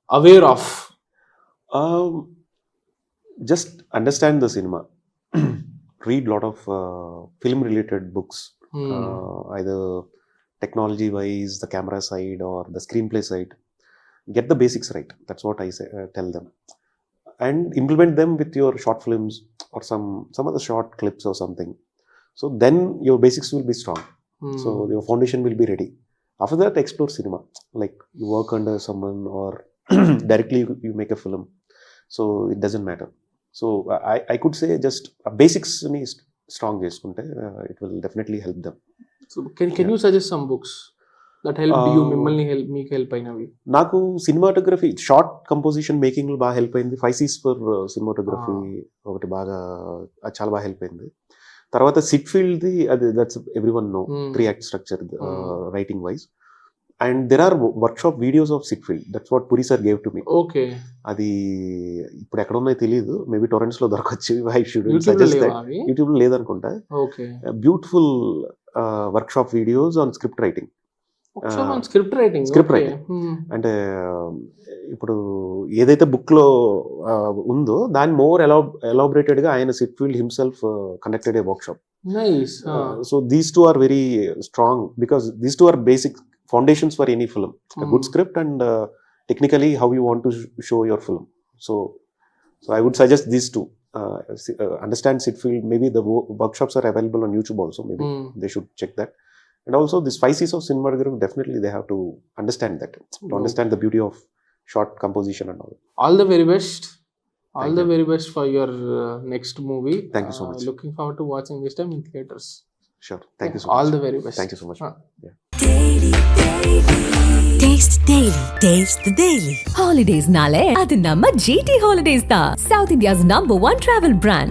aware of? Just understand the cinema, read lot of film related books, either technology wise, the camera side or the screenplay side. Get the basics right, that's what I say, tell them, and implement them with your short films or some other short clips or something. So then your basics will be strong. So your foundation will be ready. After that, explore cinema. Like you work under someone or directly you make a film. So it doesn't matter. So I could say just basics ni strong cheskunte it will definitely help them. So can you suggest some books that help you? Mimmalni help meeku help ainavi? Naku cinematography, short composition making lo baga help ayindi. 5 C's for cinematography okati baga chaala baga help ayindi. తర్వాత సిట్ఫీల్డ్ది అది that's everyone know 3 act structure writing wise, and there are workshop videos of Syd Field. That's what Puri sir gave to me. Okay, అది ఇప్పుడు ఎక్కడ ఉన్నాయో తెలియదు, maybe torrents లో దొరకచ్చు. I should suggest that. YouTube లో లేదనుకుంటా. Okay, beautiful workshop videos on script writing. Script writing అంటే ఇప్పుడు ఏదైతే బుక్ లో ఉందో దాన్ని మోర్ ఎలాబరేటెడ్ గా ఆయన Syd Field himself conducted a workshop. So these two are very strong because these two are basic foundations for any film. Good script and technically how you want to show your film. So I would suggest these two. understand Sitfield, maybe the workshops are available on YouTube also. Maybe they should check that. And also this 5 C's of cinema, definitely they have to understand that, to understand the beauty of short composition and all. All the very best. All Thank the you. very best for your next movie. Thank you so much. Looking forward to watching this time in theaters. Sure. Thank you so much. All the very best. Thank you so much. Yeah. Taste Daily. Taste the Daily. Holidays nale adu namma GT Holidays da. South India's #1 travel brand.